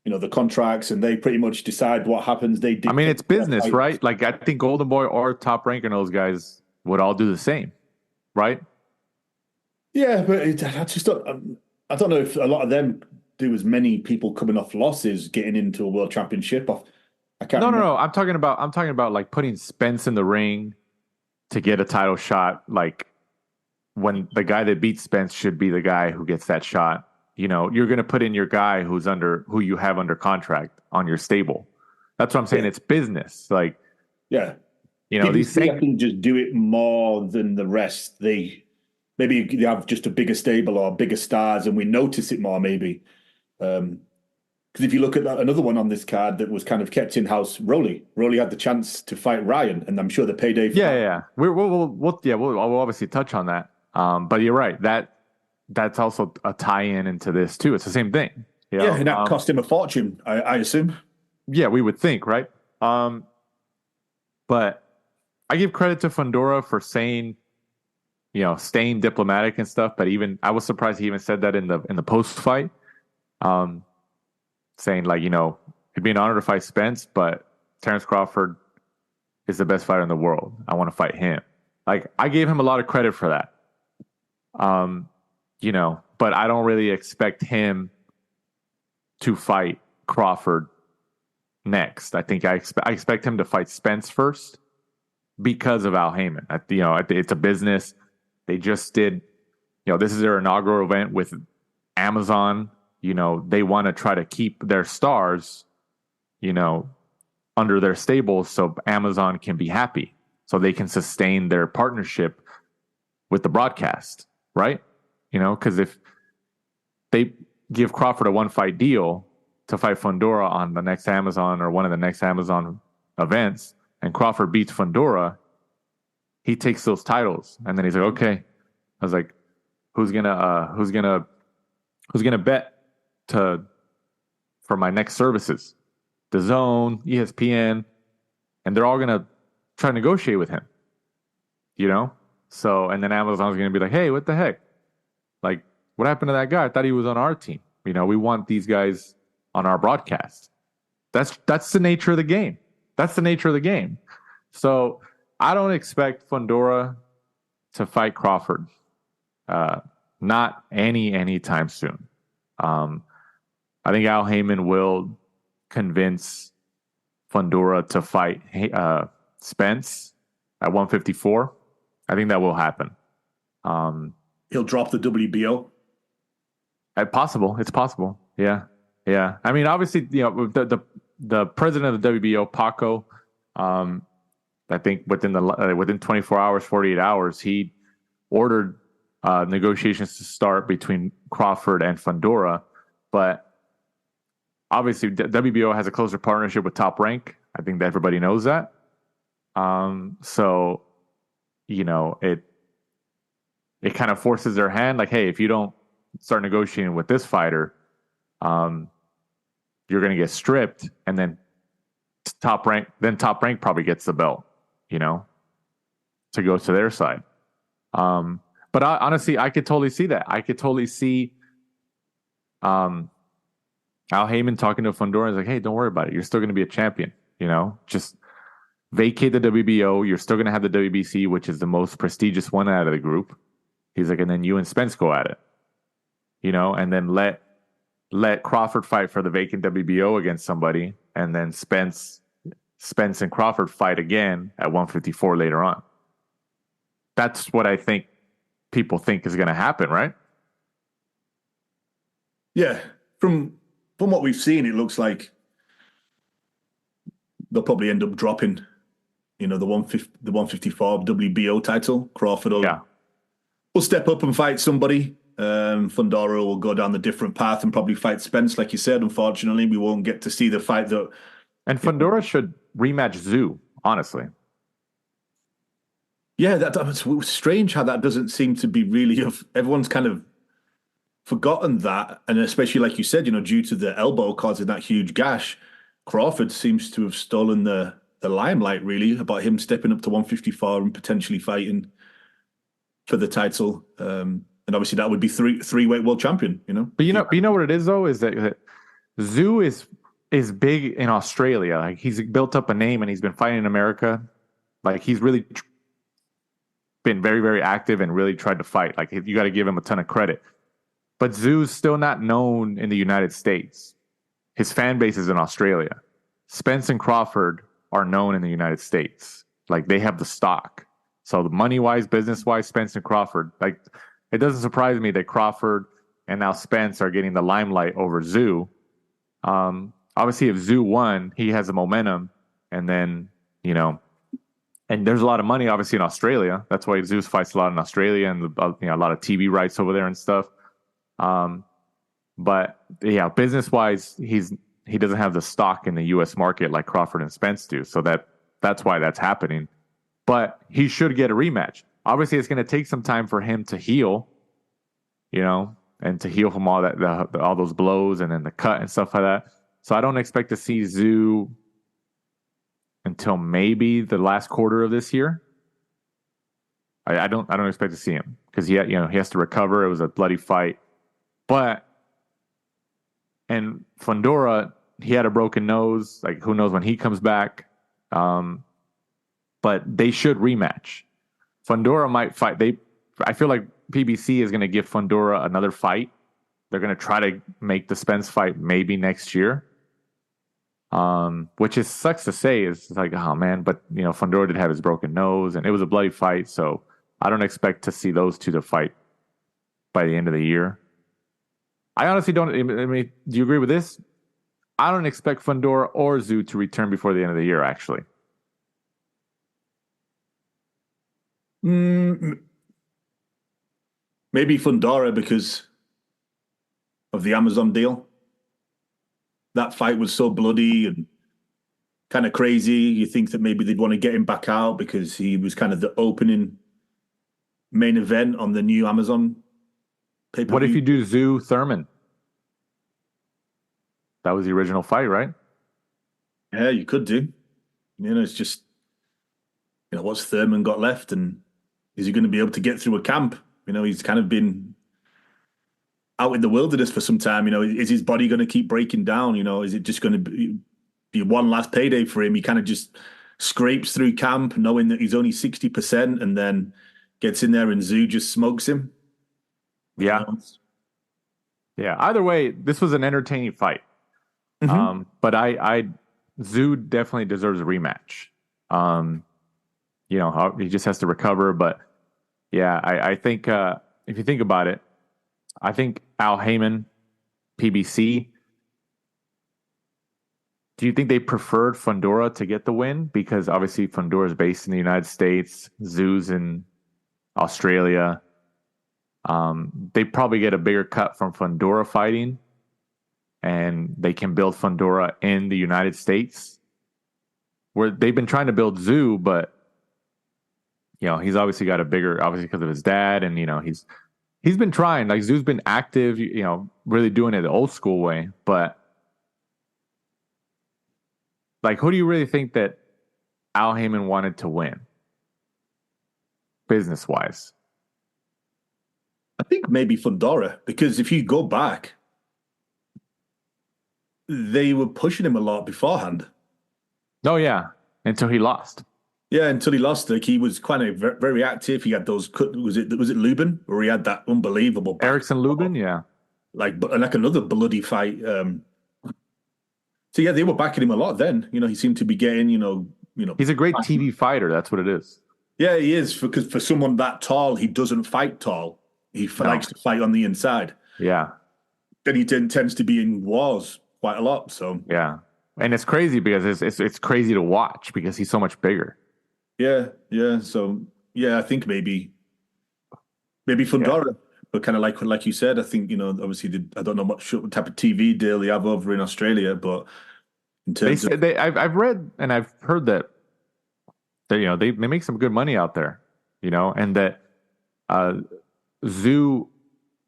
the contracts, and they pretty much decide what happens. I mean, it's business, right? Like, I think Golden Boy or Top Rank and those guys would all do the same, right? Yeah, but I don't know if a lot of them do as many people coming off losses getting into a world championship. I can't. No. I'm talking about like putting Spence in the ring to get a title shot. Like, when the guy that beats Spence should be the guy who gets that shot. You're going to put in your guy who you have under contract on your stable. That's what I'm saying. Yeah. It's business. Like, yeah, these things. I think just do it more than the rest. Maybe they have just a bigger stable or bigger stars, and we notice it more. Maybe because if you look at another one on this card that was kind of kept in house, Rolly had the chance to fight Ryan, and I'm sure the payday. Yeah. We'll obviously touch on that. But you're right. That's also a tie-in into this too. It's the same thing. Yeah, and that cost him a fortune, I assume. Yeah, we would think, right? But I give credit to Fundora for saying, staying diplomatic and stuff. But I was surprised he even said that in the post fight, saying like, it'd be an honor to fight Spence, but Terence Crawford is the best fighter in the world. I want to fight him. Like, I gave him a lot of credit for that. But I don't really expect him to fight Crawford next. I think I expect him to fight Spence first because of Al Heyman. It's a business. They just did, this is their inaugural event with Amazon. They want to try to keep their stars, under their stables so Amazon can be happy, so they can sustain their partnership with the broadcast, right? Because if they give Crawford a one-fight deal to fight Fundora on the next Amazon or one of the next Amazon events, and Crawford beats Fundora, he takes those titles, and then he's like, okay. I was like, who's gonna bet for my next services? DAZN, ESPN, and they're all gonna try to negotiate with him. So, and then Amazon's gonna be like, hey, what the heck? Like, what happened to that guy? I thought he was on our team. We want these guys on our broadcast. That's the nature of the game. So I don't expect Fundora to fight Crawford. Not anytime soon. I think Al Heyman will convince Fundora to fight Spence at 154. I think that will happen. He'll drop the WBO. It's possible. Yeah. I mean, obviously, the president of the WBO, Paco, I think within 24 hours, 48 hours, he ordered negotiations to start between Crawford and Fundora. But obviously, WBO has a closer partnership with Top Rank. I think that everybody knows that. So, it kind of forces their hand. Like, hey, if you don't start negotiating with this fighter, you're going to get stripped, and then Top Rank probably gets the belt, to go to their side. But honestly, I could totally see that. I could totally see Al Heyman talking to Fundora. He's like, hey, don't worry about it. You're still going to be a champion. Just vacate the WBO. You're still going to have the WBC, which is the most prestigious one out of the group. He's like, and then you and Spence go at it, and then let Crawford fight for the vacant WBO against somebody, and then Spence and Crawford fight again at 154 later on. That's what I think people think is going to happen, right? Yeah. From what we've seen, it looks like they'll probably end up dropping, the 154 WBO title. Crawford will step up and fight somebody. Fundora will go down the different path and probably fight Spence, like you said. Unfortunately, we won't get to see the fight that. And Fundora should rematch Tszyu, honestly. Yeah, that's strange how that doesn't seem to be really. Everyone's kind of forgotten that, and especially like you said, due to the elbow causing that huge gash, Crawford seems to have stolen the limelight, really, about him stepping up to 154 and potentially fighting for the title. And obviously that would be three-weight world champion, you know. But you know what it is though, is that Tszyu is big in Australia. Like, he's built up a name and he's been fighting in America. Like, he's really been very, very active and really tried to fight. Like, you got to give him a ton of credit. But Tszyu's still not known in the United States. His fan base is in Australia. Spence and Crawford are known in the United States. Like, they have the stock. So the money-wise, business-wise, Spence and Crawford, like, it doesn't surprise me that Crawford and now Spence are getting the limelight over Tszyu. Obviously, if Tszyu won, he has the momentum, and then, you know, and there's a lot of money, obviously, in Australia. That's why Tszyu fights a lot in Australia, and a lot of TV rights over there and stuff. But yeah, business-wise, he doesn't have the stock in the U.S. market like Crawford and Spence do, so that's why that's happening. But he should get a rematch. Obviously, it's going to take some time for him to heal, you know, and to heal from all that, all those blows and then the cut and stuff like that. So I don't expect to see Tszyu until maybe the last quarter of this year. I don't expect to see him because he has to recover. It was a bloody fight, and Fundora, he had a broken nose. Like, who knows when he comes back? But they should rematch. Fundora might fight. I feel like PBC is going to give Fundora another fight. They're going to try to make the Spence fight maybe next year. Which sucks to say. It's like, oh man, but you know, Fundora did have his broken nose and it was a bloody fight, so I don't expect to see those two to fight by the end of the year. I honestly don't. I mean, do you agree with this? I don't expect Fundora or Tszyu to return before the end of the year, actually. Maybe Fundora because of the Amazon deal. That fight was so bloody and kind of crazy. You think that maybe they'd want to get him back out because he was kind of the opening main event on the new Amazon pay-per-view. What if you do Tszyu Thurman? That was the original fight, right? Yeah, you could do. You know, it's just, you know, what's Thurman got left, and is he going to be able to get through a camp? You know, he's kind of been out in the wilderness for some time. You know, is his body going to keep breaking down? You know, is it just going to be one last payday for him? He kind of just scrapes through camp knowing that he's only 60% and then gets in there and Tszyu just smokes him. Yeah. Yeah. Either way, this was an entertaining fight. Mm-hmm. But Tszyu definitely deserves a rematch. You know, he just has to recover. But yeah, I think if you think about it, I think Al Heyman, PBC, do you think they preferred Fundora to get the win? Because obviously Fundora is based in the United States, Tszyu's in Australia. They probably get a bigger cut from Fundora fighting, and they can build Fundora in the United States. Where they've been trying to build Tszyu, but you know, he's obviously got a bigger, obviously because of his dad, and you know, he's been trying. Like, Tszyu's been active, you know, really doing it the old school way. But like, who do you really think that Al Heyman wanted to win, business wise? I think maybe Fundora, because if you go back, they were pushing him a lot beforehand. Oh yeah, until he lost. Yeah, until he lost. Like, he was kind of very active. He had those. Was it Lubin, where he had that unbelievable Erickson Lubin? Yeah, like another bloody fight. So yeah, they were backing him a lot then. You know, he seemed to be getting. You know. He's a great TV fighter. That's what it is. Yeah, he is, because for someone that tall, he doesn't fight tall. He likes to fight on the inside. Yeah. Then he tends to be in wars quite a lot. So yeah, and it's crazy because it's crazy to watch because he's so much bigger. Yeah. So yeah, I think maybe Fundora, yeah. But kind of like you said, I think, you know, obviously I don't know what type of TV deal they have over in Australia, but in terms I've read and I've heard that you know, they make some good money out there, you know, and that Tszyu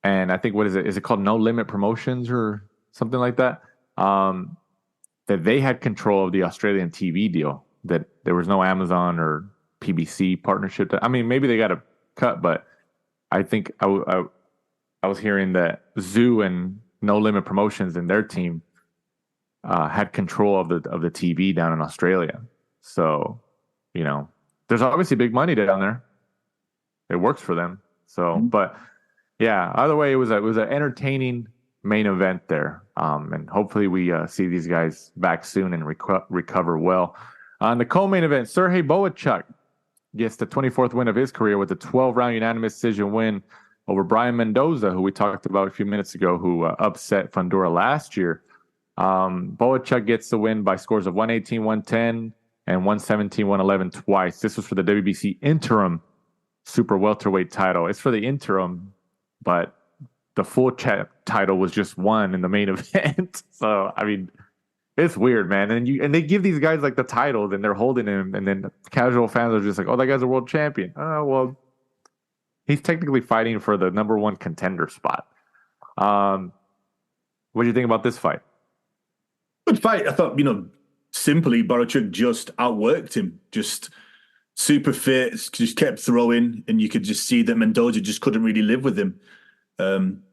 and I think what is it called No Limit Promotions or something like that, that they had control of the Australian TV deal. that there was no Amazon or PBC partnership. I mean, maybe they got a cut, but I think I was hearing that Tszyu and No Limit Promotions and their team had control of the TV down in Australia. So, there's obviously big money down there. It works for them. So, but yeah, either way, it was an entertaining main event there. And hopefully we see these guys back soon and recover well. On the co-main event, Sergey Bohachuk gets the 24th win of his career with a 12-round unanimous decision win over Brian Mendoza, who we talked about a few minutes ago, who upset Fundora last year. Bohachuk gets the win by scores of 118-110 and 117-111 twice. This was for the WBC interim super welterweight title. It's for the interim, but the full title was just won in the main event. So, I mean, it's weird, man. And they give these guys like the titles and they're holding him, and then casual fans are just like, oh, that guy's a world champion. Oh, well, he's technically fighting for the number one contender spot. What do you think about this fight? Good fight. I thought, simply Bohachuk just outworked him. Just super fit, just kept throwing, and you could just see that Mendoza just couldn't really live with him.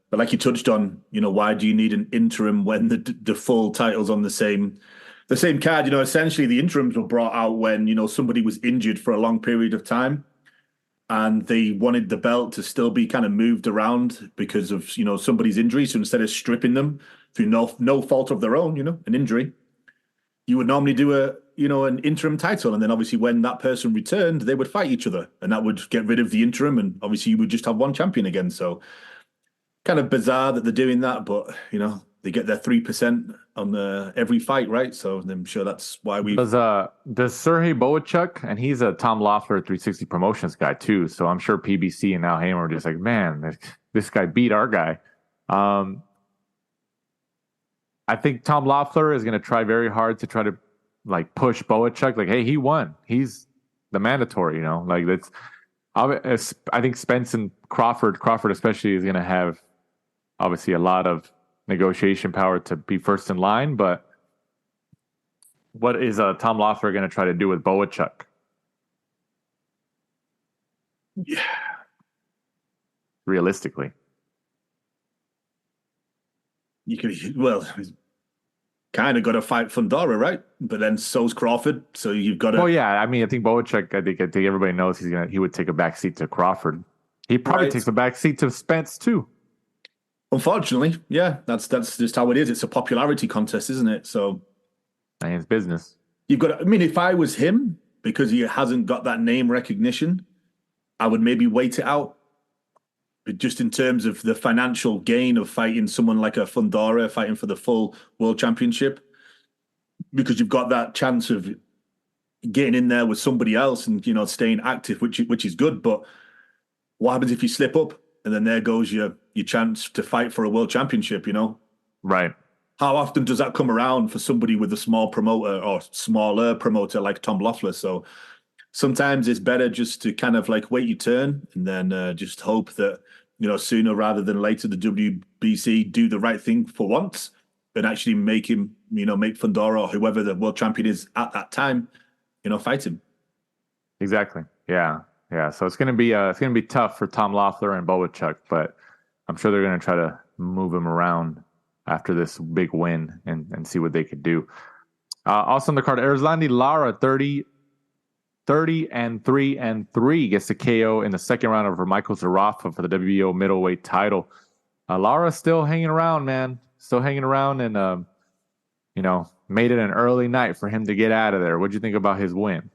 But like you touched on, why do you need an interim when the full title's on the same card? Essentially the interims were brought out when, somebody was injured for a long period of time and they wanted the belt to still be kind of moved around because of, somebody's injury. So instead of stripping them through no fault of their own, an injury, you would normally do an interim title. And then obviously when that person returned, they would fight each other and that would get rid of the interim. And obviously you would just have one champion again. So kind of bizarre that they're doing that, but they get their 3% on every fight, right? So I'm sure that's why we. Does Sergey Bohachuk, and he's a Tom Loeffler 360 Promotions guy too. So I'm sure PBC and Al Hamer are just like, man, this guy beat our guy. I think Tom Loeffler is going to try very hard to try to like push Bohachuk, like, hey, he won. He's the mandatory, like that's. I think Spence and Crawford especially is going to have obviously a lot of negotiation power to be first in line, but what is Tom Loeffler going to try to do with Bohachuk? Yeah. Realistically. You could, kind of got to fight Fundora, right? But then so's Crawford, so you've got to. Oh yeah, I mean, I think Bohachuk. I think everybody knows he would take a back seat to Crawford. He probably takes a back seat to Spence too. Unfortunately, yeah, that's just how it is. It's a popularity contest, isn't it? So, and it's business. You've got. I mean, if I was him, because he hasn't got that name recognition, I would maybe wait it out. But just in terms of the financial gain of fighting someone like a Fundora, fighting for the full world championship, because you've got that chance of getting in there with somebody else and staying active, which is good. But what happens if you slip up and then there goes your chance to fight for a world championship? Right. How often does that come around for somebody with a small promoter or smaller promoter like Tom Loeffler? So sometimes it's better just to kind of like wait your turn and then just hope that, sooner rather than later, the WBC do the right thing for once and actually make him, make Fundora or whoever the world champion is at that time, fight him. Exactly. Yeah. Yeah. So it's going to be tough for Tom Loeffler and Bohachuk, but I'm sure they're going to try to move him around after this big win and see what they could do. Also on the card, Erislandy Lara, 30-3-3 gets the KO in the second round over Michael Zarafa for the WBO middleweight title. Lara still hanging around, man. Still hanging around and, made it an early night for him to get out of there. What'd you think about his win?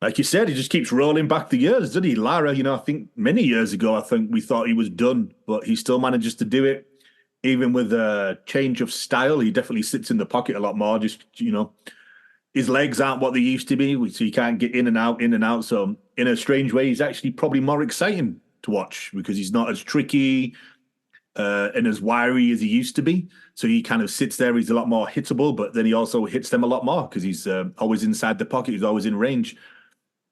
Like you said, he just keeps rolling back the years, doesn't he? Lara, I think many years ago, we thought he was done, but he still manages to do it. Even with a change of style, he definitely sits in the pocket a lot more. Just, his legs aren't what they used to be, so he can't get in and out. So in a strange way, he's actually probably more exciting to watch because he's not as tricky and as wiry as he used to be. So he kind of sits there. He's a lot more hittable, but then he also hits them a lot more because he's always inside the pocket. He's always in range.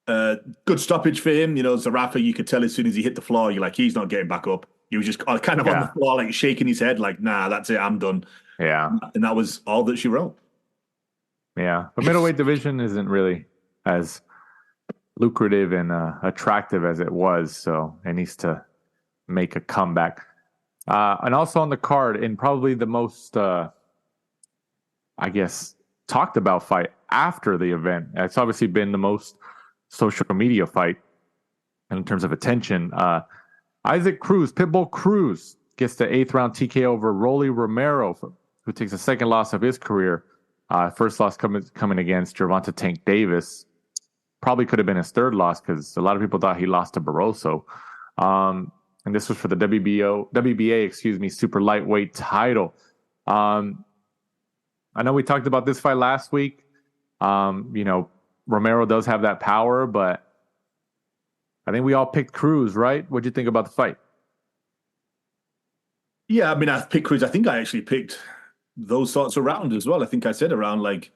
Good stoppage for him. Zarafa, you could tell as soon as he hit the floor, you're like, he's not getting back up. He was just kind of on the floor, like shaking his head, like, nah, that's it, I'm done. Yeah. And that was all that she wrote. Yeah, but middleweight division isn't really as lucrative and attractive as it was, so it needs to make a comeback. And also on the card, in probably the most, I guess, talked about fight after the event. It's obviously been the most social media fight in terms of attention. Isaac Cruz, Pitbull Cruz, gets the 8th round TKO over Rolly Romero, who takes the second loss of his career. First loss coming against Gervonta Tank Davis. Probably could have been his third loss because a lot of people thought he lost to Barroso. And this was for the WBA, super lightweight title. I know we talked about this fight last week. Romero does have that power, but I think we all picked Cruz, right? What'd you think about the fight? Yeah, I mean, I picked Cruz. I think I actually picked those sorts of rounds as well. I think I said around like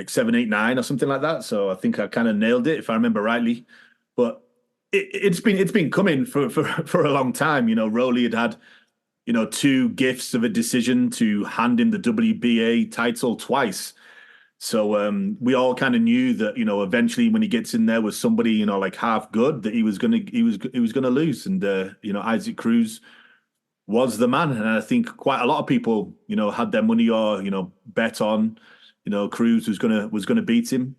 7, 8, 9 or something like that. So I think I kind of nailed it if I remember rightly. But it's been coming for a long time. Rolly had 2 gifts of a decision to hand him the WBA title twice. So we all kind of knew that eventually when he gets in there with somebody like half good, that he was gonna lose. And Isaac Cruz was the man, and I think quite a lot of people had their money or bet on Cruz was gonna beat him.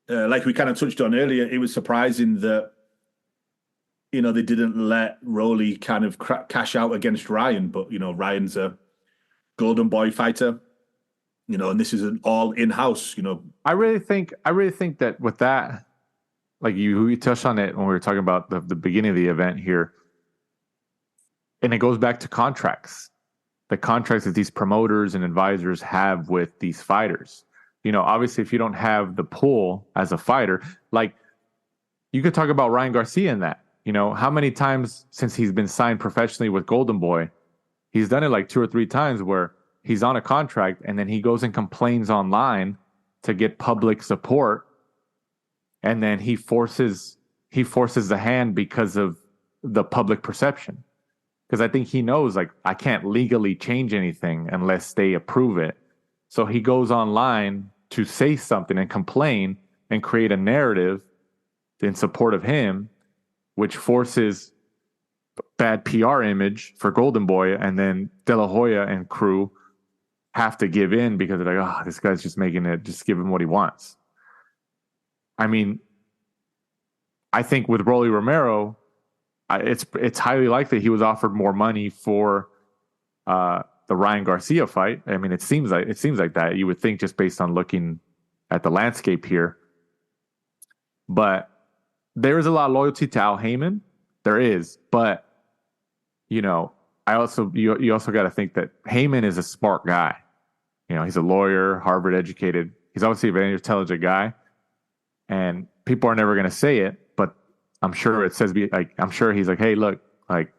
Like we kind of touched on earlier, it was surprising that they didn't let Rolly kind of cash out against Ryan, but Ryan's a golden boy fighter. And this is an all in-house, I really think that with that, like you touched on it when we were talking about the beginning of the event here, and it goes back to contracts. The contracts that these promoters and advisors have with these fighters. Obviously, if you don't have the pull as a fighter, like you could talk about Ryan Garcia in that. How many times since he's been signed professionally with Golden Boy, he's done it like 2 or 3 times where he's on a contract and then he goes and complains online to get public support, and then he forces the hand because of the public perception. Because I think he knows, like, I can't legally change anything unless they approve it. So he goes online to say something and complain and create a narrative in support of him, which forces bad PR image for Golden Boy, and then De La Hoya and crew have to give in because they're like, this guy's just making it, just give him what he wants. I mean, I think with Rolly Romero, it's highly likely he was offered more money for the Ryan Garcia fight. I mean, it seems like that. You would think just based on looking at the landscape here. But there is a lot of loyalty to Al Heyman. There is, but you also got to think that Heyman is a smart guy. He's a lawyer, Harvard educated. He's obviously a very intelligent guy, and people are never going to say it, but I'm sure it says, I'm sure he's like, hey, look, like,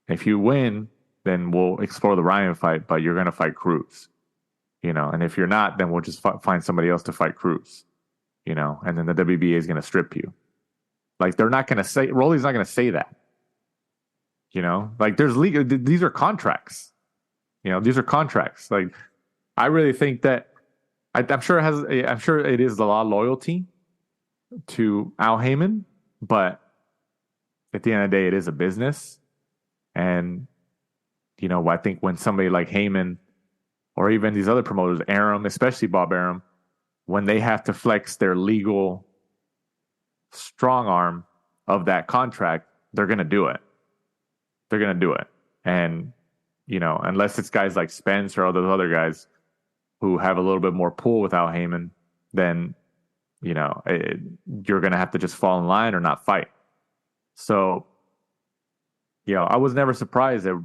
if you win, then we'll explore the Ryan fight, but you're going to fight Cruz, and if you're not, then we'll just find somebody else to fight Cruz, and then the WBA is going to strip you. Like, they're not going to say, Rolly's not going to say that, like there's legal, these are contracts, these are contracts. Like, I really think that I'm sure it is a lot of loyalty to Al Heyman, but at the end of the day, it is a business. And, I think when somebody like Heyman or even these other promoters, Arum, especially Bob Arum, when they have to flex their legal strong arm of that contract, they're going to do it. They're going to do it. And, unless it's guys like Spence or all those other guys who have a little bit more pull with Al Heyman, then, you're going to have to just fall in line or not fight. So, I was never surprised that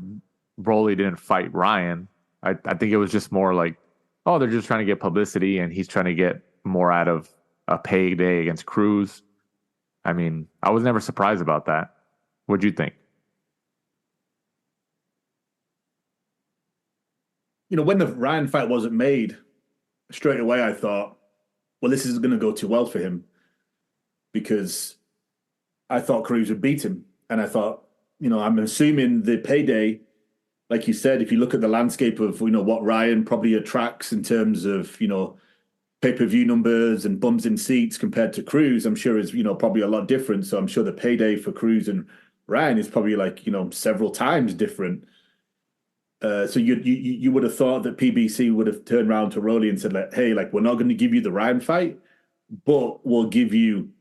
Rolly didn't fight Ryan. I think it was just more like, they're just trying to get publicity and he's trying to get more out of a payday against Cruz. I mean, I was never surprised about that. What'd you think? When the Ryan fight wasn't made, straight away I thought, well, this is going to go too well for him, because I thought Cruz would beat him. And I thought, I'm assuming the payday, like you said, if you look at the landscape of, what Ryan probably attracts in terms of, pay-per-view numbers and bums in seats compared to Cruz, I'm sure is, probably a lot different. So I'm sure the payday for Cruz and Ryan is probably like, several times different. So you would have thought that PBC would have turned around to Rolly and said, like, hey, like, we're not going to give you the Ryan fight, but we'll give you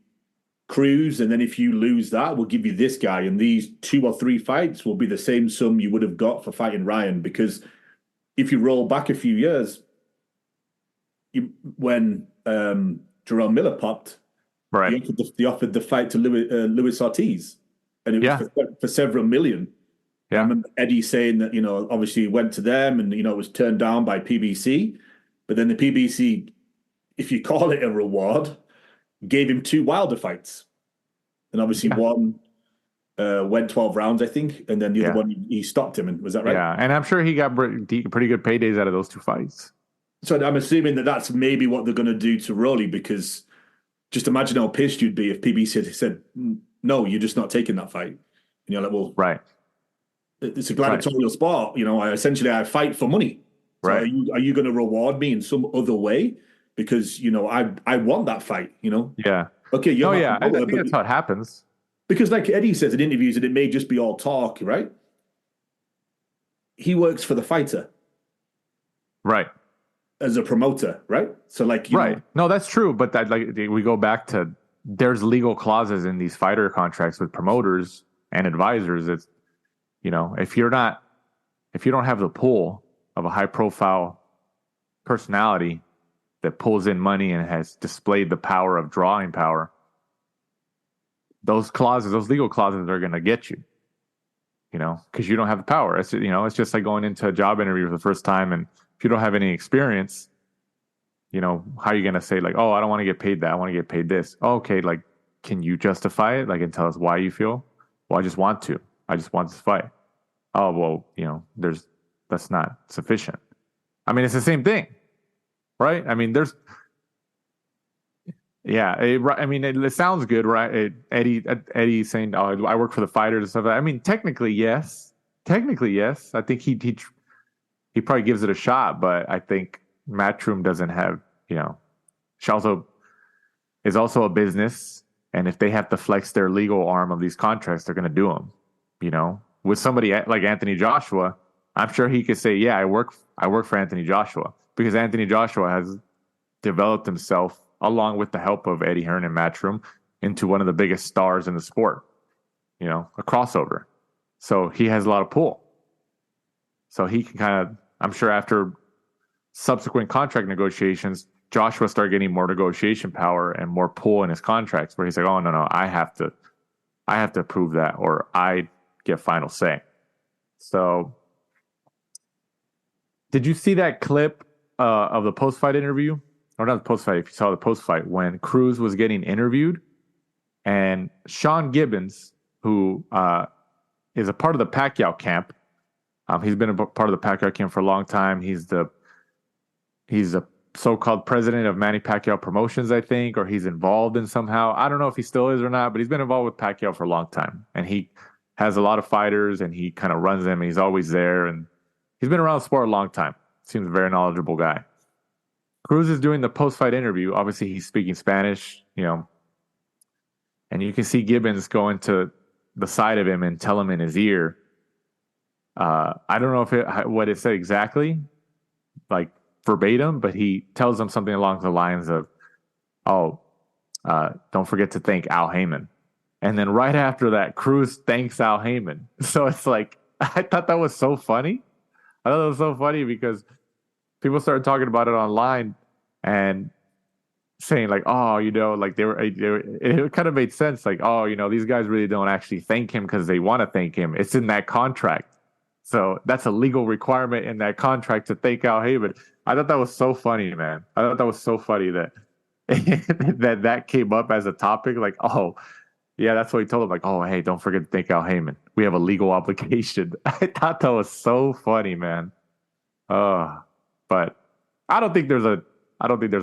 Cruz. And then if you lose that, we'll give you this guy. And these 2 or 3 fights will be the same sum you would have got for fighting Ryan. Because if you roll back a few years, when Jerome Miller popped, right, he offered the fight to Luis Ortiz, and it was for several million. Yeah. I remember Eddie saying that, obviously he went to them and, it was turned down by PBC, but then the PBC, if you call it a reward, gave him 2 Wilder fights, and obviously one went 12 rounds, I think, and then the other one he stopped him, and was that right? Yeah, and I'm sure he got pretty good paydays out of those 2 fights. So I'm assuming that that's maybe what they're going to do to Rolly, because just imagine how pissed you'd be if PBC had said, no, you're just not taking that fight. And you're like, well, right. It's a gladiatorial sport. I fight for money. So right. Are you going to reward me in some other way? Because, I want that fight, Yeah. Okay. I think that's how it happens. Because like Eddie says in interviews, and it may just be all talk, right? He works for the fighter. Right. As a promoter, right? So like, right. No, that's true. But that, like, we go back to, there's legal clauses in these fighter contracts with promoters and advisors. It's, if you don't have the pull of a high profile personality that pulls in money and has displayed the power of drawing power, those legal clauses are going to get you, because you don't have the power. It's, it's just like going into a job interview for the first time, and if you don't have any experience, how are you going to say, like, oh, I don't want to get paid that, I want to get paid this? Oh, okay, like, can you justify it? Like, and tell us why you feel? Well, I just want this fight. Oh, well, that's not sufficient. I mean, it's the same thing, right? I mean, it sounds good, right? Eddie saying, oh, I work for the fighters and stuff. I mean, technically, yes. I think he probably gives it a shot, but I think Matchroom doesn't have, Shalto is also a business, and if they have to flex their legal arm of these contracts, they're going to do them. With somebody like Anthony Joshua, I'm sure he could say, yeah, I work for Anthony Joshua, because Anthony Joshua has developed himself, along with the help of Eddie Hearn and Matchroom, into one of the biggest stars in the sport, a crossover. So he has a lot of pull. So he can kind of, I'm sure after subsequent contract negotiations, Joshua started getting more negotiation power and more pull in his contracts, where he's like, oh, no, I have to approve that, or I get final say. So did you see that clip of the post-fight interview? Or not the post-fight, if you saw the post-fight, when Cruz was getting interviewed, and Sean Gibbons, who is a part of the Pacquiao camp, he's been a part of the Pacquiao camp for a long time. He's the so-called president of Manny Pacquiao Promotions, I think, or he's involved in somehow. I don't know if he still is or not, but he's been involved with Pacquiao for a long time. And he has a lot of fighters, and he kind of runs them, and he's always there. And he's been around the sport a long time. Seems a very knowledgeable guy. Cruz is doing the post-fight interview. Obviously, he's speaking Spanish, and you can see Gibbons going to the side of him and tell him in his ear. I don't know what it said exactly, like verbatim, but he tells him something along the lines of, don't forget to thank Al Heyman. And then right after that, Cruz thanks Al Heyman. So it's like, I thought that was so funny. I thought it was so funny because people started talking about it online and saying like, oh, like it kind of made sense. Like, oh, these guys really don't actually thank him because they want to thank him. It's in that contract. So that's a legal requirement in that contract to thank Al Heyman. I thought that was so funny, man. I thought that was so funny that that came up as a topic. Like, oh, yeah, that's what he told him. Like, oh, hey, don't forget to thank Al Heyman. We have a legal obligation. I thought that was so funny, man. But I don't think there's a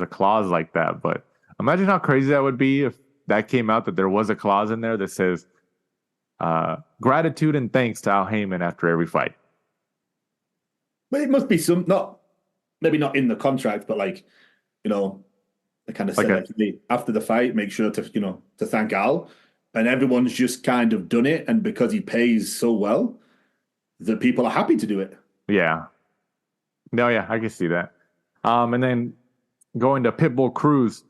clause like that. But imagine how crazy that would be if that came out, that there was a clause in there that says gratitude and thanks to Al Heyman after every fight. But it must be maybe not in the contract, but like, I kind of said that to me after the fight, make sure to thank Al. And everyone's just kind of done it. And because he pays so well, the people are happy to do it. Yeah. No, yeah, I can see that. And then going to Pitbull Cruz,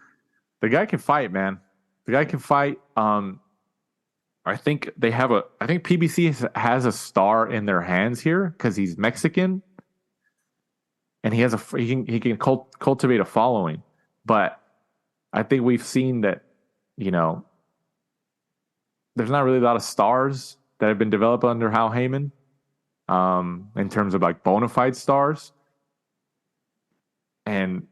the guy can fight, man. The guy can fight. I think PBC has a star in their hands here because he's Mexican, and he can cultivate a following. But I think we've seen that, there's not really a lot of stars that have been developed under Hal Heyman, in terms of like bona fide stars. And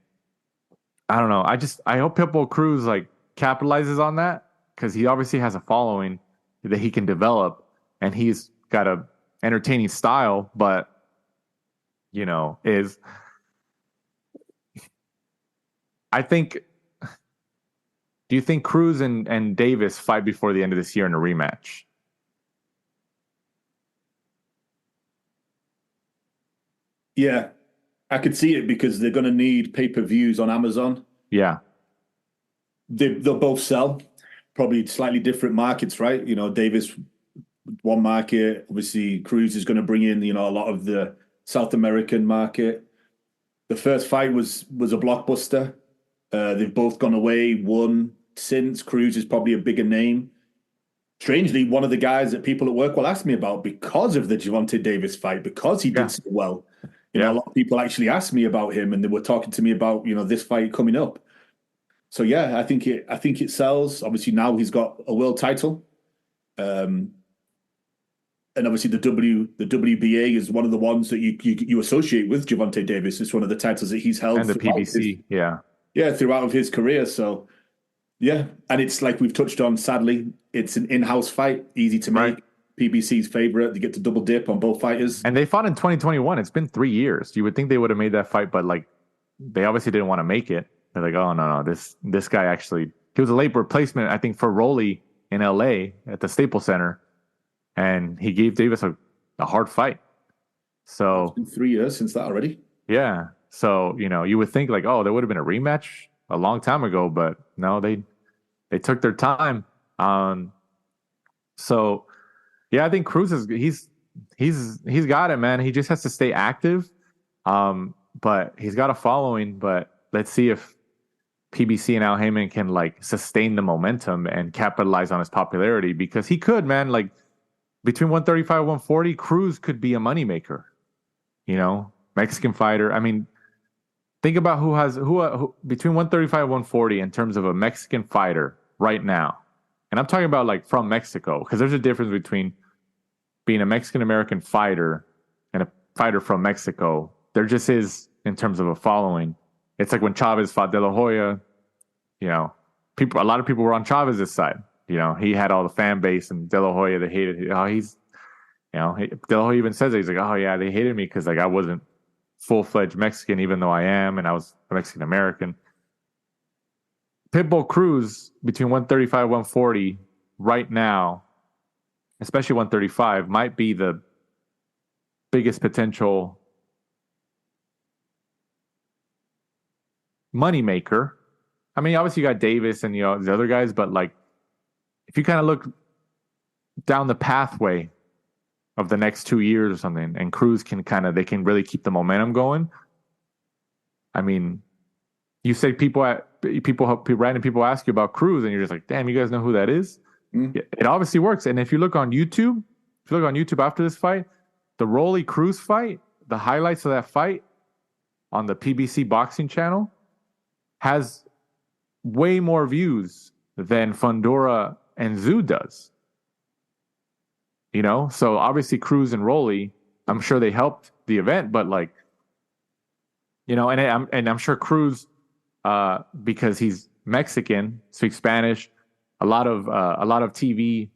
I don't know. I hope Pitbull Cruz like capitalizes on that because he obviously has a following that he can develop, and he's got a entertaining style, but do you think Cruz and Davis fight before the end of this year in a rematch? Yeah, I could see it because they're going to need pay-per-views on Amazon. Yeah. They'll both sell, probably slightly different markets, right? Davis, one market. Obviously, Cruz is going to bring in, a lot of the South American market. The first fight was a blockbuster. They've both gone away, won since. Cruz is probably a bigger name. Strangely, one of the guys that people at work will ask me about because of the Gervonta Davis fight, because he did so well. A lot of people actually asked me about him, and they were talking to me about, this fight coming up. So yeah, I think it sells. Obviously now he's got a world title, and obviously the WBA is one of the ones that you associate with Gervonta Davis. It's one of the titles that he's held, and the PBC, throughout his career. So yeah, and it's like we've touched on. Sadly, it's an in-house fight, easy to make. Right. PBC's favorite. They get to double dip on both fighters, and they fought in 2021. It's been 3 years. You would think they would have made that fight, but like they obviously didn't want to make it. They're like, oh no, this guy actually, he was a late replacement, I think, for Rolly in LA at the Staples Center, and he gave Davis a hard fight. So it's been 3 years since that already. Yeah. So, you would think like, oh, there would have been a rematch a long time ago, but no, they took their time. So yeah, I think Cruz he's got it, man. He just has to stay active. But he's got a following, but let's see if PBC and Al Heyman can like sustain the momentum and capitalize on his popularity, because he could, man. Like between 135 and 140, Cruz could be a moneymaker. Mexican fighter. I mean, think about who between 135 and 140 in terms of a Mexican fighter right now. And I'm talking about like from Mexico, because there's a difference between being a Mexican American fighter and a fighter from Mexico. There just is in terms of a following. It's like when Chavez fought De La Hoya, a lot of people were on Chavez's side. He had all the fan base, and De La Hoya, they hated him. De La Hoya even says it. He's like, oh yeah, they hated me because like I wasn't full-fledged Mexican, even though I am, and I was a Mexican American. Pitbull Cruz between 135 and 140 right now, especially 135, might be the biggest potential moneymaker. I mean, obviously you got Davis and the other guys, but like if you kind of look down the pathway of the next 2 years or something, and Cruz can really keep the momentum going. I mean, you say random people ask you about Cruz, and you're just like, damn, you guys know who that is? Mm-hmm. It obviously works. And if you look on YouTube, after this fight, the Rolly Cruz fight, the highlights of that fight on the PBC boxing channel has way more views than Fundora and Tszyu does. So obviously Cruz and Rolly, I'm sure they helped the event, but like, and I'm sure Cruz, because he's Mexican, speaks Spanish, a lot of TV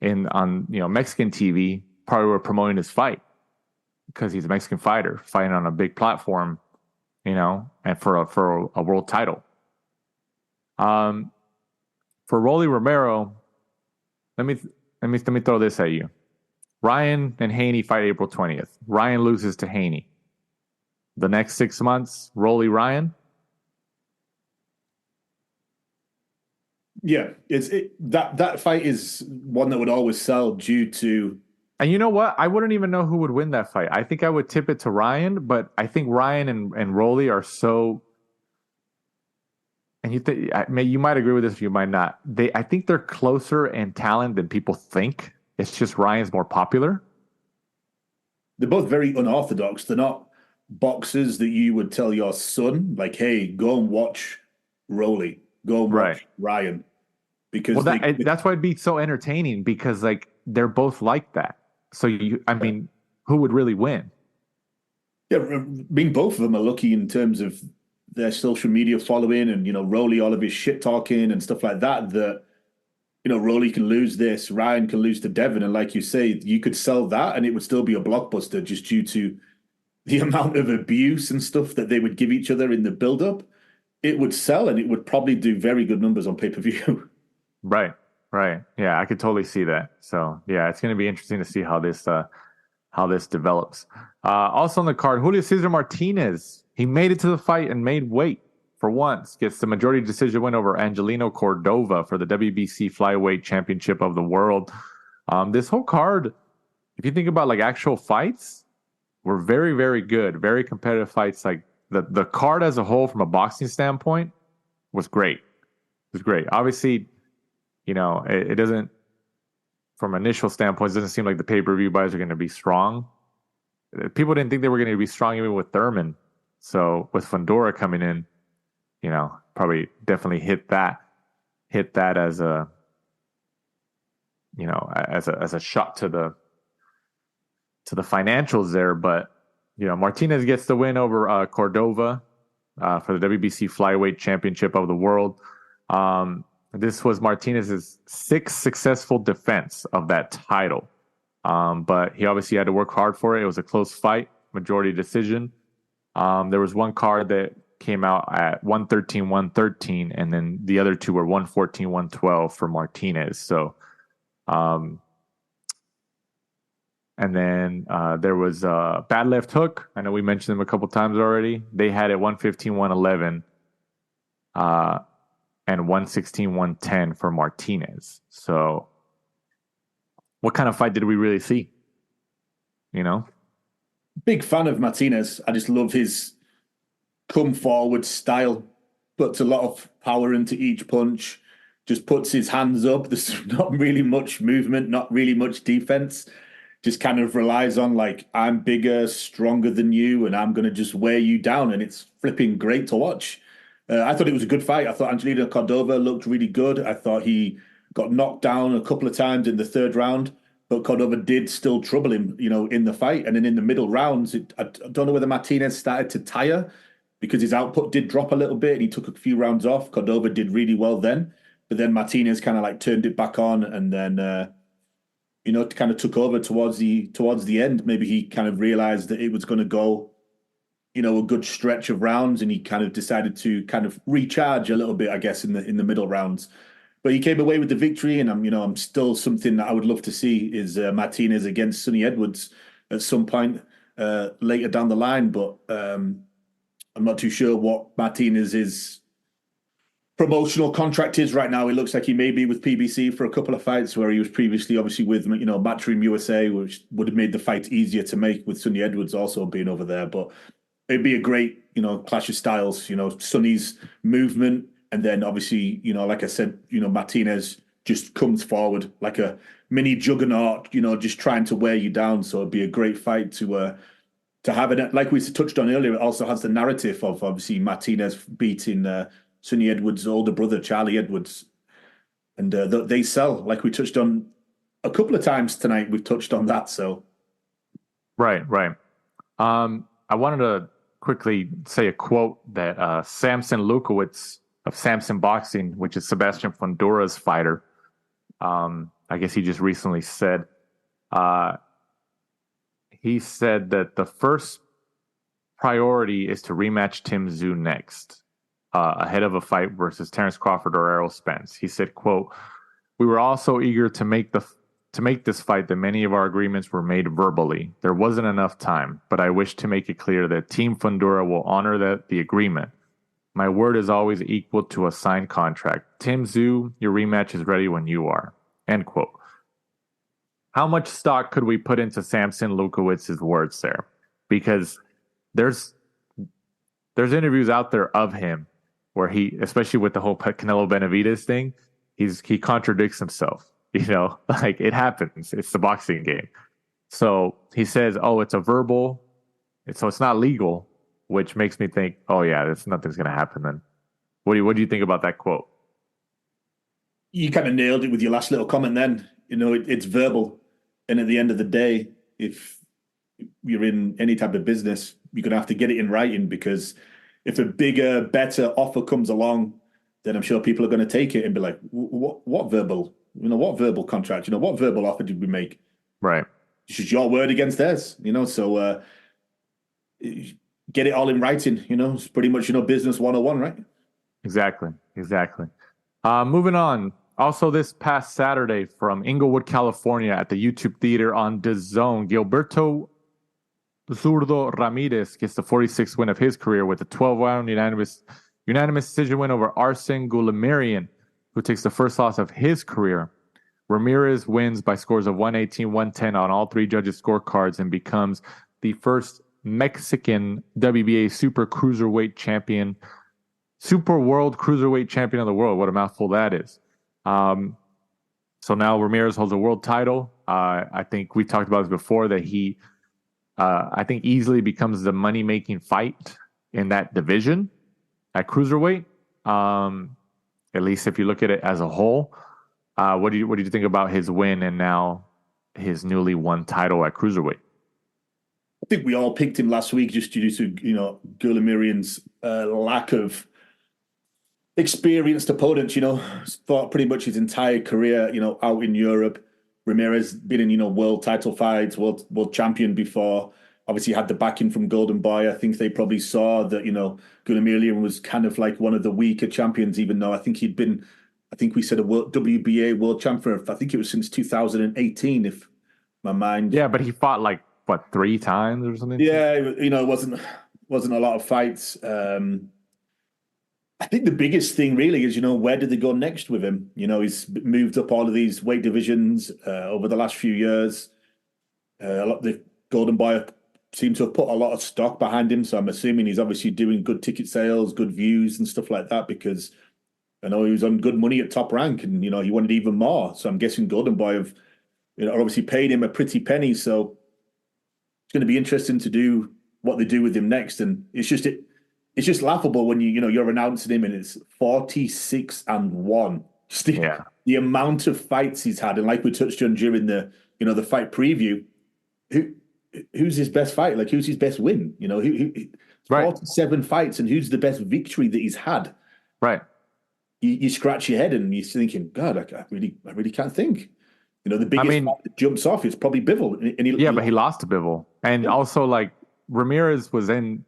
on Mexican TV probably were promoting his fight because he's a Mexican fighter fighting on a big platform, and for a world title. For Rolly Romero, let me throw this at you. Ryan and Haney fight April 20th. Ryan loses to Haney. The next 6 months, Rolly Ryan. Yeah, that fight is one that would always sell due to. And you know what? I wouldn't even know who would win that fight. I think I would tip it to Ryan, but I think Ryan and Rolly are so. And you might agree with this, you might not. I think they're closer in talent than people think. It's just Ryan's more popular. They're both very unorthodox. They're not boxers that you would tell your son, like, "Hey, go and watch Rolly, go and watch Ryan," because that's why it'd be so entertaining because like they're both like that. So who would really win? Yeah, I mean, both of them are lucky in terms of their social media following and, Rolly, all of his shit talking and stuff like that, Rolly can lose this, Ryan can lose to Devin. And like you say, you could sell that and it would still be a blockbuster just due to the amount of abuse and stuff that they would give each other in the build-up. It would sell and it would probably do very good numbers on pay-per-view. Right. Yeah, I could totally see that. So yeah, it's going to be interesting to see how this develops. Also on the card, Julio Cesar Martinez. He made it to the fight and made weight for once. Gets the majority decision win over Angelino Cordova for the WBC Flyweight Championship of the World. This whole card, if you think about like actual fights, were very, very good. Very competitive fights. Like the card as a whole from a boxing standpoint was great. It was great. Obviously, it doesn't, from initial standpoints, it doesn't seem like the pay-per-view buys are going to be strong. People didn't think they were going to be strong even with Thurman. So with Fundora coming in, probably definitely hit that as a, as a shot to the financials there. But, Martinez gets the win over Cordova for the WBC Flyweight Championship of the World. This was Martinez's 6th successful defense of that title. But he obviously had to work hard for it. It was a close fight, majority decision. There was one card that came out at 113-113, and then the other two were 114-112 for Martinez. So, and then there was Bad Left Hook. I know we mentioned them a couple times already. They had it 115-111. And 116-110 for Martinez. So what kind of fight did we really see? Big fan of Martinez. I just love his come forward style. Puts a lot of power into each punch. Just puts his hands up. There's not really much movement, not really much defense. Just kind of relies on like, I'm bigger, stronger than you, and I'm going to just wear you down. And it's flipping great to watch. I thought it was a good fight. I thought Angelino Cordova looked really good. I thought he got knocked down a couple of times in the third round, but Cordova did still trouble him, in the fight. And then in the middle rounds, I don't know whether Martinez started to tire because his output did drop a little bit and he took a few rounds off. Cordova did really well then, but then Martinez kind of like turned it back on and then, kind of took over towards the end. Maybe he kind of realized that it was going to go a good stretch of rounds, and he kind of decided to kind of recharge a little bit, I guess, in the middle rounds. But he came away with the victory, and I'm still something that I would love to see is Martinez against Sonny Edwards at some point later down the line. But I'm not too sure what Martinez's promotional contract is right now. It looks like he may be with PBC for a couple of fights, where he was previously obviously with Matchroom USA, which would have made the fight easier to make with Sonny Edwards also being over there. But it'd be a great, clash of styles, Sonny's movement. And then obviously, like I said, Martinez just comes forward like a mini juggernaut, just trying to wear you down. So it'd be a great fight to have it. Like we touched on earlier, it also has the narrative of obviously Martinez beating Sonny Edwards' older brother, Charlie Edwards. And they sell, like we touched on a couple of times tonight. We've touched on that. So. Right. I wanted to quickly say a quote that Samson Lukowitz of Samson Boxing, which is Sebastian Fundora's fighter, I guess he just recently said, he said that the first priority is to rematch Tim Tszyu next, ahead of a fight versus Terence Crawford or Errol Spence. He said, quote, "We were all so eager to make this fight that many of our agreements were made verbally. There wasn't enough time, but I wish to make it clear that Team Fundora will honor the agreement. My word is always equal to a signed contract. Tim Tszyu, your rematch is ready when you are. End quote. How much stock could we put into Samson Lukawitz's words there? Because there's interviews out there of him where he, especially with the whole Canelo Benavidez thing, he contradicts himself. Like it happens. It's the boxing game. So he says, "Oh, it's a verbal, so it's not legal," which makes me think, "Oh yeah, nothing's going to happen then." What do you think about that quote? You kind of nailed it with your last little comment. Then it's verbal, and at the end of the day, if you're in any type of business, you're going to have to get it in writing, because if a bigger, better offer comes along, then I'm sure people are going to take it and be like, "What verbal? What verbal contract? What verbal offer did we make?" Right. It's just your word against theirs, So get it all in writing. It's pretty much business 101, right? Exactly. Moving on. Also, this past Saturday from Inglewood, California, at the YouTube Theater on DAZN, Gilberto Zurdo Ramirez gets the 46th win of his career with a 12-round unanimous decision win over Arsen Goulamirian, who takes the first loss of his career. Ramirez wins by scores of 118, 110 on all three judges' scorecards and becomes the first Mexican WBA Super Cruiserweight champion, Super World Cruiserweight champion of the world. What a mouthful that is. So now Ramirez holds a world title. I think we talked about this before, that he, I think, easily becomes the money-making fight in that division at Cruiserweight. At least if you look at it as a whole. What do you think about his win and now his newly won title at Cruiserweight? I think we all picked him last week just due to Goulamirian's lack of experienced opponents. Thought pretty much his entire career out in Europe. Ramirez been in world title fights, world champion before. Obviously had the backing from Golden Boy. I think they probably saw that Goulamirian was kind of like one of the weaker champions, even though I think he'd been, I think we said, a WBA world champion. I think it was since 2018, if my mind. Yeah, but he fought like what, 3 times or something? Yeah, it wasn't a lot of fights. I think the biggest thing really is, where did they go next with him? He's moved up all of these weight divisions over the last few years. The Golden Boy seemed to have put a lot of stock behind him, so I'm assuming he's obviously doing good ticket sales, good views and stuff like that, because I know he was on good money at Top Rank, and he wanted even more. So I'm guessing Golden Boy have obviously paid him a pretty penny. So it's going to be interesting to do what they do with him next. And it's just laughable when you're announcing him and it's 46-1. Just the amount of fights he's had, and like we touched on during the the fight preview, who's his best fight? Like, who's his best win? Who 47 fights, and who's the best victory that he's had? Right. You scratch your head and you're thinking, God, I really can't think. The biggest fight that jumps off is probably Bivol. But he lost to Bivol. And also, like, Ramirez was in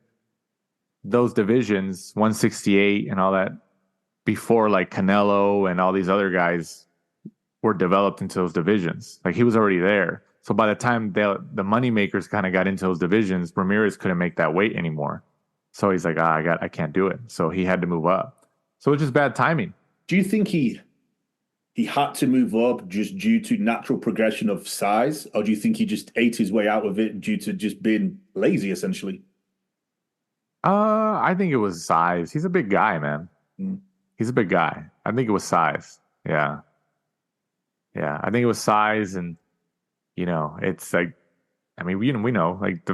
those divisions, 168 and all that, before like Canelo and all these other guys were developed into those divisions. Like, he was already there. So by the time the money makers kind of got into those divisions, Ramirez couldn't make that weight anymore. So he's like, I can't do it. So he had to move up. So it's just bad timing. Do you think he had to move up just due to natural progression of size, or do you think he just ate his way out of it due to just being lazy, essentially? I think it was size. He's a big guy, man. He's a big guy. I think it was size. Yeah. I think it was size, and it's like, I mean, we know, like,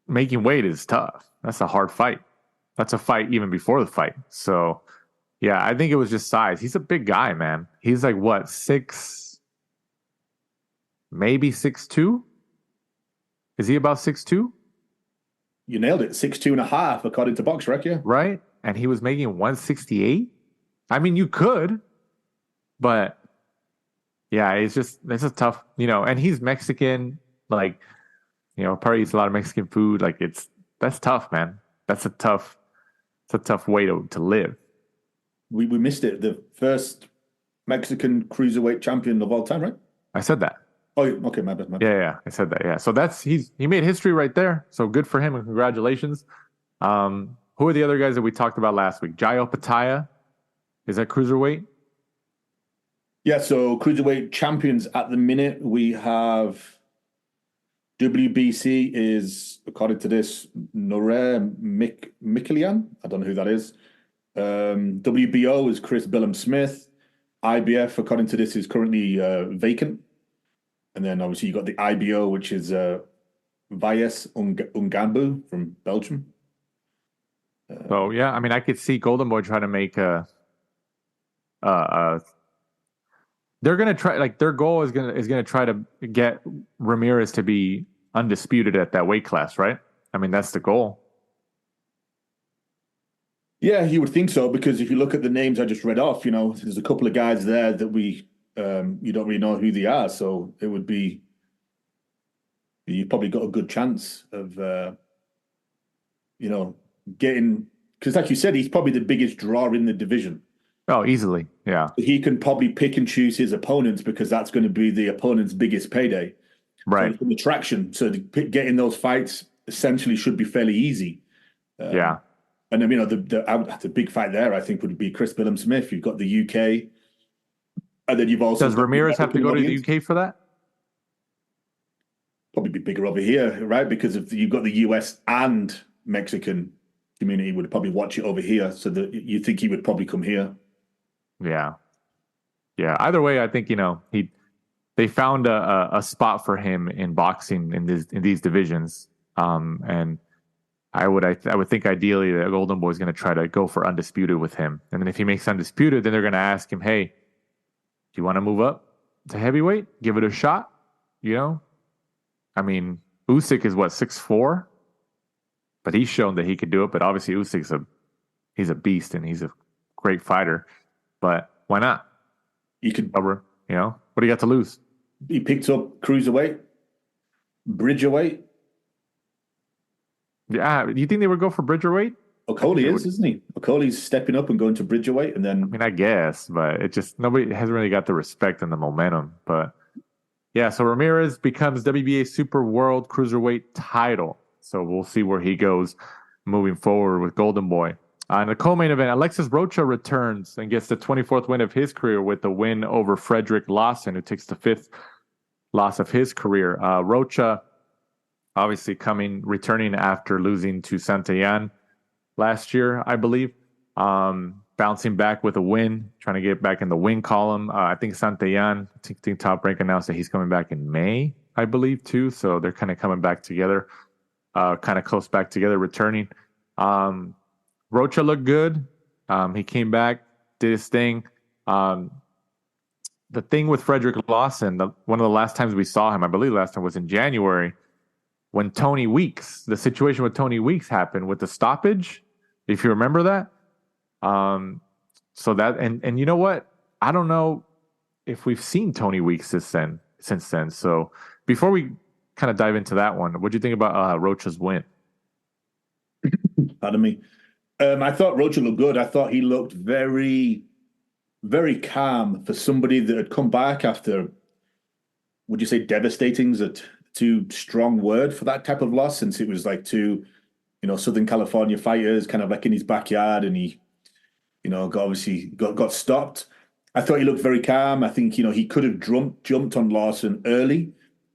making weight is tough. That's a hard fight. That's a fight even before the fight. So, yeah, I think it was just size. He's a big guy, man. He's like, what, 6, maybe 6'2"? Is he about 6'2"? You nailed it. 6'2.5", according to BoxRec, yeah. Right? And he was making 168? I mean, you could, but yeah, it's a tough, and he's Mexican, like, probably eats a lot of Mexican food. Like, that's tough, man. It's a tough way to live. We missed it. The first Mexican cruiserweight champion of all time, right? I said that. Oh, okay, my bad. Yeah, I said that. Yeah, so he made history right there. So good for him, and congratulations. who are the other guys that we talked about last week? Jayo Pataya, is that cruiserweight? Yeah, so cruiserweight champions at the minute, we have WBC is, according to this, Nore Mikelian. I don't know who that is. WBO is Chris Billum-Smith. IBF, according to this, is currently vacant. And then obviously you got the IBO, which is Valles Ungambu from Belgium. So yeah, I mean, I could see Golden Boy trying to make they're gonna try, like, their goal is gonna try to get Ramirez to be undisputed at that weight class, right? I mean, that's the goal. Yeah, you would think so, because if you look at the names I just read off, there's a couple of guys there that you don't really know who they are. So it would be, you've probably got a good chance of, getting, because like you said, he's probably the biggest draw in the division. Oh, easily. Yeah. He can probably pick and choose his opponents because that's going to be the opponent's biggest payday. Right. So the traction. So getting those fights essentially should be fairly easy. Yeah. And then, the big fight there, I think, would be Chris Billum-Smith. You've got the UK. And then you've also... Does Ramirez have to go to the UK for that? Probably be bigger over here, right? Because if you've got the US and Mexican community would probably watch it over here. So that you think he would probably come here. Yeah. Yeah. Either way, I think, they found a spot for him in boxing in these divisions. And I would think ideally that Golden Boy is going to try to go for undisputed with him. And then if he makes undisputed, then they're going to ask him, hey, do you want to move up to heavyweight? Give it a shot. I mean, Usyk is what, 6'4"? But he's shown that he could do it. But obviously Usyk's he's a beast and he's a great fighter. But why not? You could cover, what do you got to lose? He picked up cruiserweight, bridgerweight. Yeah, do you think they would go for bridgerweight? O'Coley isn't he? O'Coley's stepping up and going to bridgerweight, and then... I mean, I guess, but it just... Nobody hasn't really got the respect and the momentum. But, yeah, so Ramirez becomes WBA Super World Cruiserweight title. So we'll see where he goes moving forward with Golden Boy. In the co-main event, Alexis Rocha returns and gets the 24th win of his career with the win over Frederick Lawson, who takes the 5th loss of his career. Rocha... obviously returning after losing to Santillan last year, I believe. Bouncing back with a win, trying to get back in the win column. I think Santillan, Top Rank announced that he's coming back in May, I believe, too. So they're kind of coming back together, kind of close back together, returning. Rocha looked good. He came back, did his thing. The thing with Frederick Lawson, one of the last times we saw him, I believe last time was in January, when the situation with Tony Weeks happened with the stoppage, if you remember that. So that, and you know what? I don't know if we've seen Tony Weeks since then. So before we kind of dive into that one, what do you think about Rocha's win? Pardon me. I thought Rocha looked good. I thought he looked very, very calm for somebody that had come back after, would you say devastating is a too strong word for that type of loss, since it was like two, Southern California fighters kind of like in his backyard, and he, got stopped. I thought he looked very calm. I think, he could have jumped on Lawson early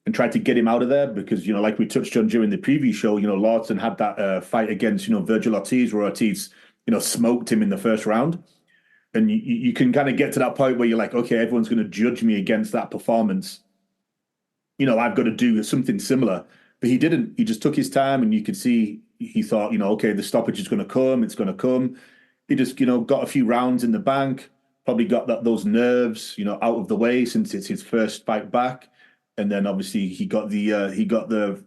and tried to get him out of there because, like we touched on during the preview show, Lawson had that fight against, Virgil Ortiz, where Ortiz, smoked him in the first round. And you can kind of get to that point where you're like, okay, everyone's going to judge me against that performance. I've got to do something similar. But he didn't. He just took his time, and you could see he thought, okay, the stoppage is going to come. It's going to come. He just, got a few rounds in the bank, probably got those nerves, out of the way since it's his first fight back. And then obviously he got the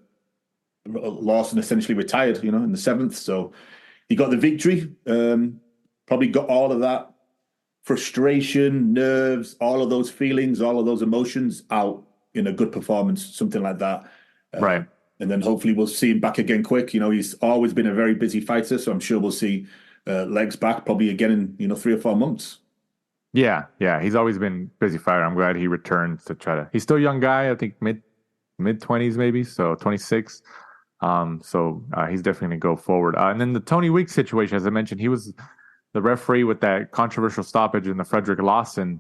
Lawson essentially retired, in the 7th. So he got the victory. Probably got all of that frustration, nerves, all of those feelings, all of those emotions out in a good performance, something like that. Right. And then hopefully we'll see him back again quick. He's always been a very busy fighter, so I'm sure we'll see legs back probably again in, 3 or 4 months. Yeah. He's always been a busy fighter. I'm glad he returned to try to. He's still a young guy. I think mid 20s maybe, so 26. So he's definitely going to go forward. And then the Tony Weeks situation, as I mentioned, he was the referee with that controversial stoppage in the Frederick Lawson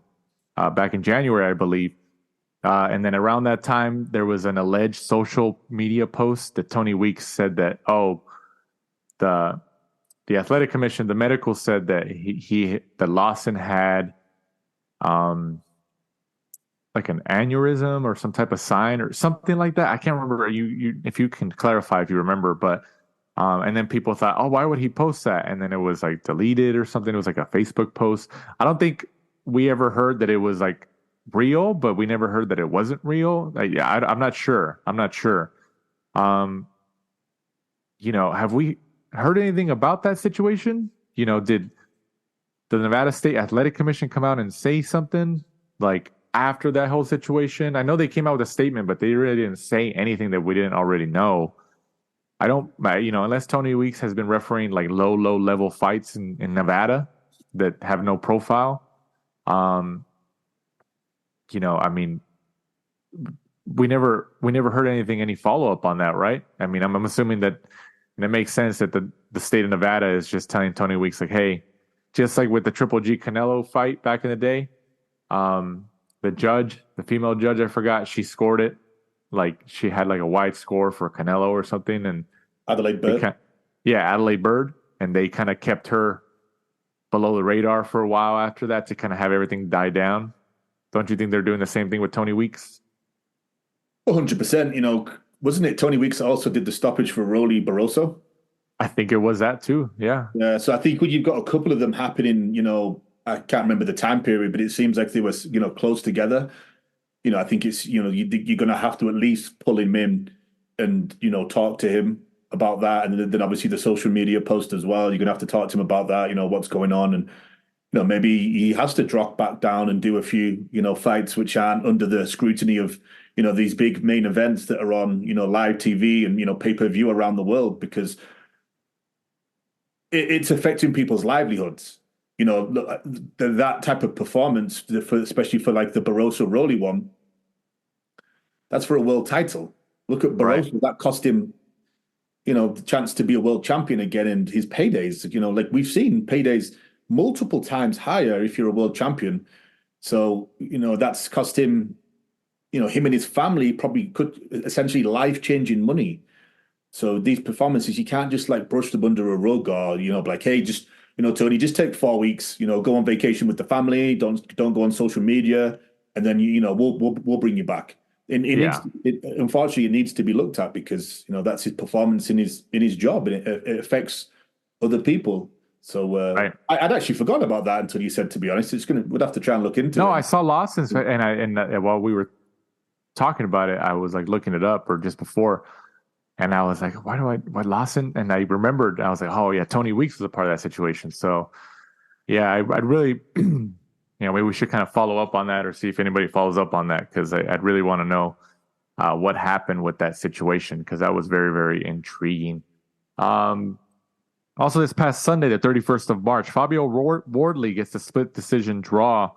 back in January, I believe. And then around that time, there was an alleged social media post that Tony Weeks said that, the athletic commission, the medical said that that Lawson had like an aneurysm or some type of sign or something like that. I can't remember. If you can clarify if you remember, but and then people thought, oh, why would he post that? And then it was like deleted or something. It was like a Facebook post. I don't think we ever heard that it was like real, but we never heard that it wasn't real. I'm not sure. Have we heard anything about that situation? Did the Nevada State Athletic Commission come out and say something like after that whole situation? I know they came out with a statement, but they really didn't say anything that we didn't already know. I don't, unless Tony Weeks has been refereeing like low level fights in Nevada that have no profile. We never heard anything, any follow up on that, right? I mean, I'm assuming that, and it makes sense that the state of Nevada is just telling Tony Weeks like, hey, just like with the Triple G Canelo fight back in the day, the female judge, I forgot, she scored it. Like she had like a wide score for Canelo or something, and Adelaide Bird. Adelaide Bird, and they kind of kept her below the radar for a while after that to kind of have everything die down. Don't you think they're doing the same thing with Tony Weeks? 100%. Wasn't it Tony Weeks also did the stoppage for Rolly Barroso? I think it was that too. Yeah. Yeah. So I think when you've got a couple of them happening, I can't remember the time period, but it seems like they were, close together. I think it's, you're going to have to at least pull him in and, talk to him about that. And then obviously the social media post as well. You're going to have to talk to him about that, what's going on. And, maybe he has to drop back down and do a few, fights which aren't under the scrutiny of, these big main events that are on, live TV and, pay-per-view around the world, because it's affecting people's livelihoods. That type of performance, especially for like the Barroso Rolly one, that's for a world title. Look at Barroso, right. That cost him, the chance to be a world champion again, and his paydays, like we've seen paydays multiple times higher if you're a world champion. So, that's cost him, him and his family probably could essentially life-changing money. So these performances, you can't just like brush them under a rug or, like, hey, just, Tony, just take 4 weeks, go on vacation with the family. Don't go on social media. And then, we'll bring you back. Unfortunately, it needs to be looked at because, that's his performance in his job, and it affects other people. So I'd actually forgotten about that until you said, to be honest. We'd have to try and look into it. No, I saw Lawson's, and while we were talking about it, I was like looking it up or just before. And I was like, why Lawson? And I remembered, I was like, oh yeah, Tony Weeks was a part of that situation. So yeah, I'd really, maybe we should kind of follow up on that or see if anybody follows up on that. Cause I'd really want to know what happened with that situation. Cause that was very, very intriguing. Also this past Sunday, the 31st of March, Fabio Wardley gets a split decision draw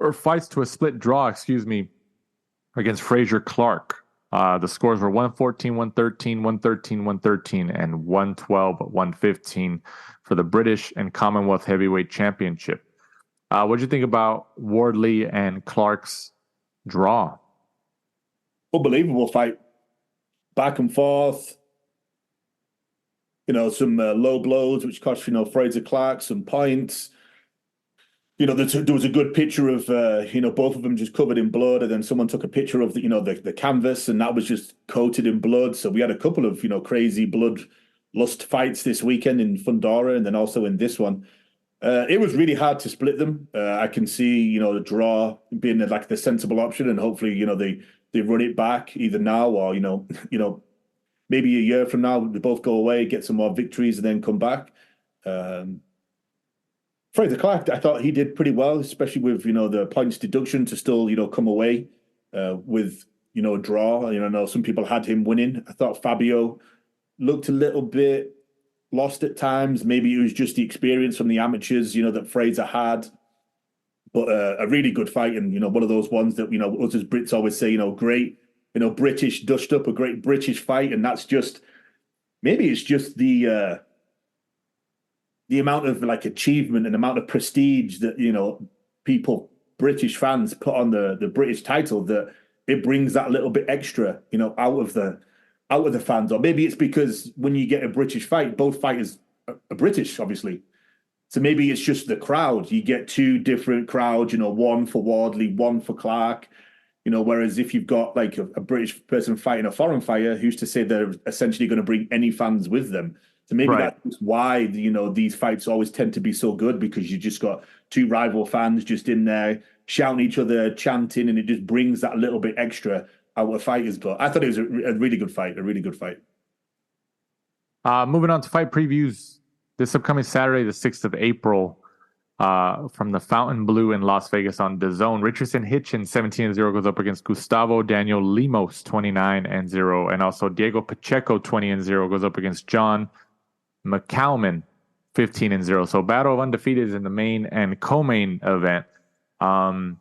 or fights to a split draw, against Frazier Clark. The scores were 114, 113, 113, 113, and 112, 115 for the British and Commonwealth Heavyweight Championship. What do you think about Wardley and Clark's draw? Unbelievable fight. Back and forth. Some low blows, which cost, Frazier Clark some points. There was a good picture of, both of them just covered in blood. And then someone took a picture of the canvas, and that was just coated in blood. So we had a couple of, crazy bloodlust fights this weekend in Fundora and then also in this one. It was really hard to split them. I can see, the draw being like the sensible option, and hopefully, they run it back either now or, maybe a year from now, they both go away, get some more victories, and then come back. Frazier Clark, I thought he did pretty well, especially with, the points deduction to still, come away with, a draw. I know some people had him winning. I thought Fabio looked a little bit lost at times. Maybe it was just the experience from the amateurs, that Frazier had. But a really good fight, and, one of those ones that, us as Brits always say, great British, dushed up, a great British fight, and that's just maybe it's just the amount of like achievement and amount of prestige that British fans put on the British title, that it brings that little bit extra, out of the fans. Or maybe it's because when you get a British fight, both fighters are British, obviously. So maybe it's just the crowd. You get two different crowds, one for Wardley, one for Clark. Whereas if you've got like a British person fighting a foreign fighter, who's to say they're essentially going to bring any fans with them? So maybe that's why, these fights always tend to be so good, because you just got two rival fans just in there shouting each other, chanting, and it just brings that little bit extra out of fighters. But I thought it was a really good fight, Moving on to fight previews. This upcoming Saturday, the 6th of April, from the Fountain Blue in Las Vegas on DAZN, Richardson Hitchens 17-0 goes up against Gustavo Daniel Lemos 29-0, and also Diego Pacheco 20-0 goes up against John McCalman 15-0. So battle of undefeated in the main and co-main event. I'm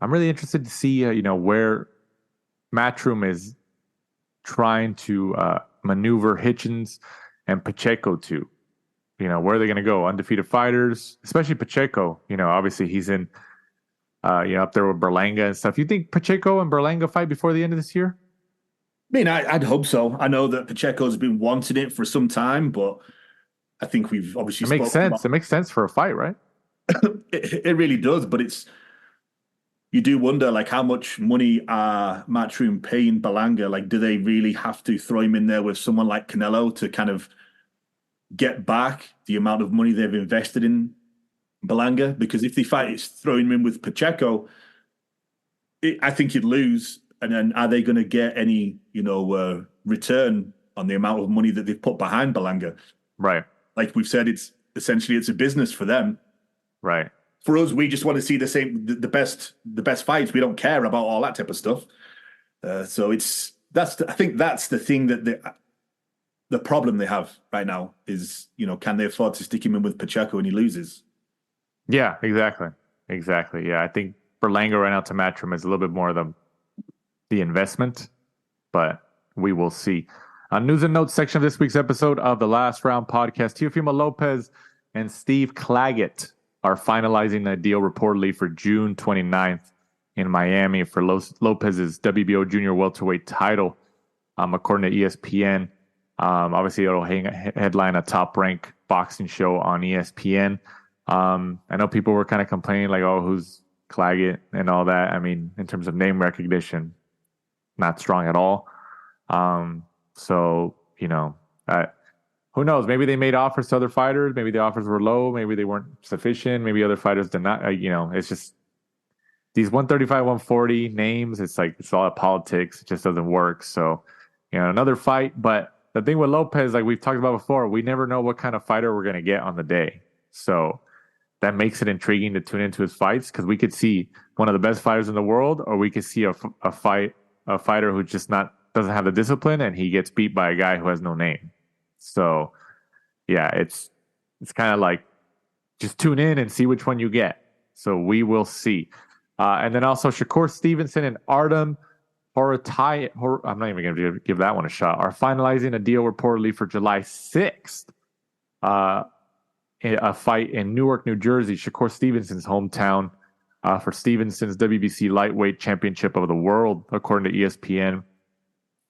really interested to see where Matchroom is trying to maneuver Hitchens and Pacheco to. Where are they going to go? Undefeated fighters, especially Pacheco. Obviously he's in, up there with Berlanga and stuff. You think Pacheco and Berlanga fight before the end of this year? I mean, I'd hope so. I know that Pacheco's been wanting it for some time, but I think we've obviously It makes sense. It makes sense for a fight, right? It really does, but you do wonder, like, how much money are Matchroom paying Berlanga? Like, do they really have to throw him in there with someone like Canelo to kind of get back the amount of money they've invested in Berlanga? Because if they fight, it's throwing him in with Pacheco, I think you'd lose. And then are they going to get any, return on the amount of money that they've put behind Berlanga? Right. Like we've said, it's a business for them. Right. For us, we just want to see the best fights. We don't care about all that type of stuff. So I think that's the thing that the problem they have right now is, can they afford to stick him in with Pacheco and he loses? Yeah, exactly. Yeah, I think Berlanga right now to Matchroom is a little bit more of the investment, but we will see. News and notes section of this week's episode of the Last Round podcast. Teofimo Lopez and Steve Claggett are finalizing a deal reportedly for June 29th in Miami for Lopez's WBO junior welterweight title, according to ESPN. Obviously, it'll headline a top-ranked boxing show on ESPN. I know people were kind of complaining, like, oh, who's Claggett and all that. I mean, in terms of name recognition, not strong at all. So, who knows? Maybe they made offers to other fighters. Maybe the offers were low. Maybe they weren't sufficient. Maybe other fighters did not. It's just these 135, 140 names. It's like it's all politics. It just doesn't work. So, another fight. But the thing with Lopez, like we've talked about before, we never know what kind of fighter we're going to get on the day. So that makes it intriguing to tune into his fights, because we could see one of the best fighters in the world, or we could see a fighter who just doesn't have the discipline and he gets beat by a guy who has no name. So, yeah, it's kind of like just tune in and see which one you get. So we will see. And then also Shakur Stevenson and Artem Horatai, I'm not even going to give that one a shot, are finalizing a deal reportedly for July 6th. A fight in Newark, New Jersey, Shakur Stevenson's hometown, for Stevenson's WBC lightweight championship of the world, according to ESPN.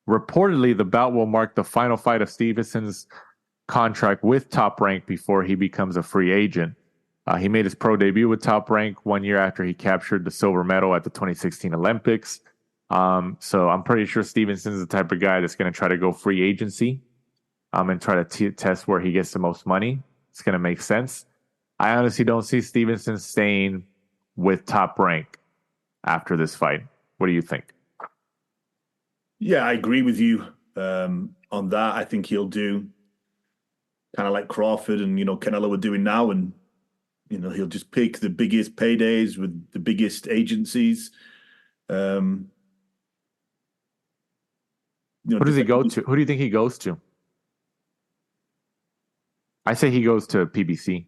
Reportedly, the bout will mark the final fight of Stevenson's contract with Top Rank before he becomes a free agent. He made his pro debut with Top Rank 1 year after he captured the silver medal at the 2016 Olympics. So I'm pretty sure Stevenson's the type of guy that's going to try to go free agency and try to test where he gets the most money. It's going to make sense. I honestly don't see Stevenson staying with Top Rank after this fight. What do you think? Yeah, I agree with you on that. I think he'll do kind of like Crawford and, Canelo are doing now. And, he'll just pick the biggest paydays with the biggest agencies. Who does he go to? Who do you think he goes to? I say he goes to PBC.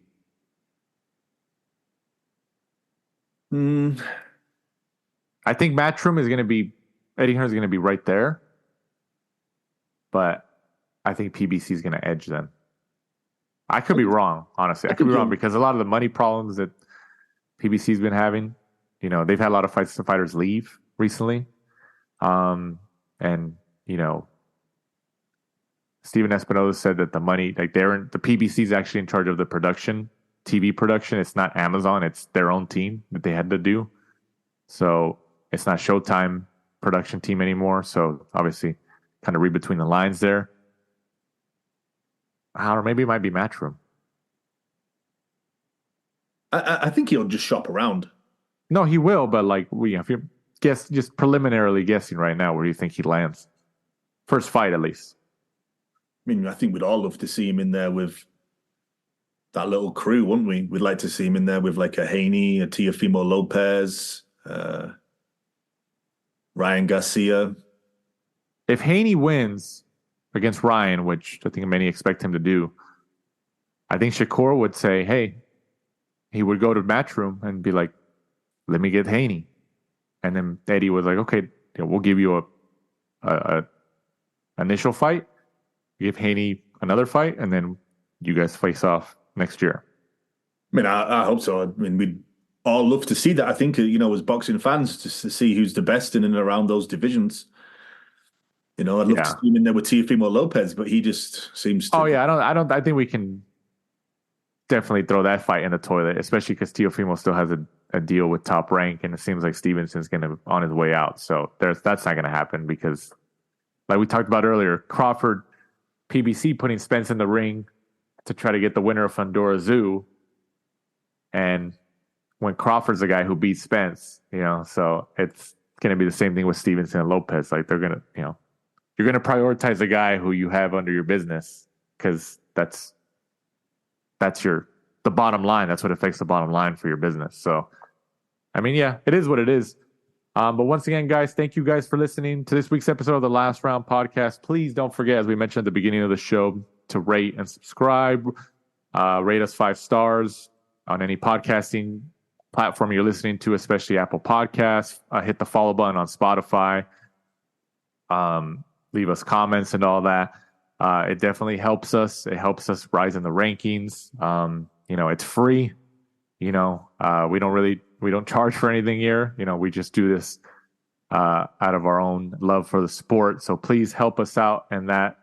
I think Matchroom is going to be Eddie Hearn's going to be right there. But I think PBC is going to edge them. I could be wrong, honestly. I could be wrong because a lot of the money problems that PBC's been having, you know, they've had a lot of fighters leave recently. And, you know, Steven Espinoza said that the money, like the PBC is actually in charge of the production, TV production. It's not Amazon. It's their own team that they had to do. So it's not Showtime production team anymore. So obviously kind of read between the lines there. Or maybe it might be Matchroom. I think he'll just shop around. No, he will, but like if you're just preliminarily guessing right now, where do you think he lands? First fight, at least. I mean, I think we'd all love to see him in there with that little crew, wouldn't we? We'd like to see him in there with like a Haney, a Teofimo Lopez, Ryan Garcia. If Haney wins against Ryan, which I think many expect him to do, I think Shakur would say, hey, he would go to Matchroom and be like, let me get Haney. And then Eddie was like, okay, we'll give you a initial fight, give Haney another fight, and then you guys face off next year. I mean, I hope so. I mean, we'd all love to see that. I think, you know, as boxing fans, just to see who's the best in and around those divisions. You know, I'd love to see him in there with Teofimo Lopez, but he just seems to... I think we can definitely throw that fight in the toilet, especially because Teofimo still has a deal with Top Rank, and it seems like Stevenson's going to on his way out. So that's not going to happen because, like we talked about earlier, Crawford, PBC putting Spence in the ring to try to get the winner of Fundora Tszyu, and when Crawford's the guy who beats Spence, you know, so it's going to be the same thing with Stevenson and Lopez. Like they're going to, you know, you're going to prioritize the guy who you have under your business because that's the bottom line. That's what affects the bottom line for your business. So, I mean, yeah, it is what it is. But once again, guys, thank you guys for listening to this week's episode of the Last Round Podcast. Please don't forget, as we mentioned at the beginning of the show, to rate and subscribe. Rate us 5 stars on any podcasting platform you're listening to, especially Apple Podcasts. Hit the follow button on Spotify. Leave us comments and all that. It definitely helps us. It helps us rise in the rankings. You know, it's free. You know, we don't charge for anything here. You know, we just do this out of our own love for the sport. So please help us out. And that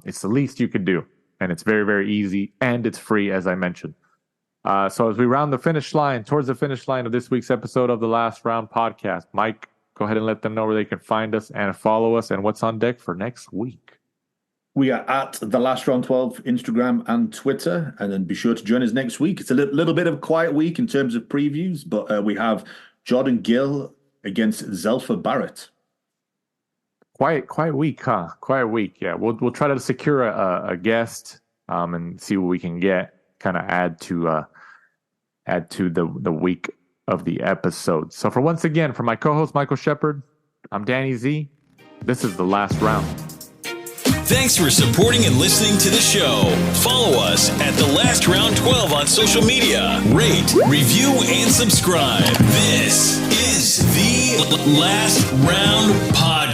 it's the least you can do. And it's very, very easy. And it's free, as I mentioned. So as we round the finish line, towards the finish line of this week's episode of the Last Round Podcast, Mike, go ahead and let them know where they can find us and follow us and what's on deck for next week. We are at the Last Round 12, Instagram and Twitter. And then be sure to join us next week. It's a little bit of a quiet week in terms of previews, but we have Jordan Gill against Zelfa Barrett. Quiet week, huh? Quiet week. Yeah, we'll try to secure a guest and see what we can get. Kind of add to the week of the episode. So for my co-host Michael Shepard, I'm Danny Z. This is the Last Round. Thanks for supporting and listening to the show. Follow us at The Last Round 12 on social media. Rate, review, and subscribe. This is the Last Round Podcast.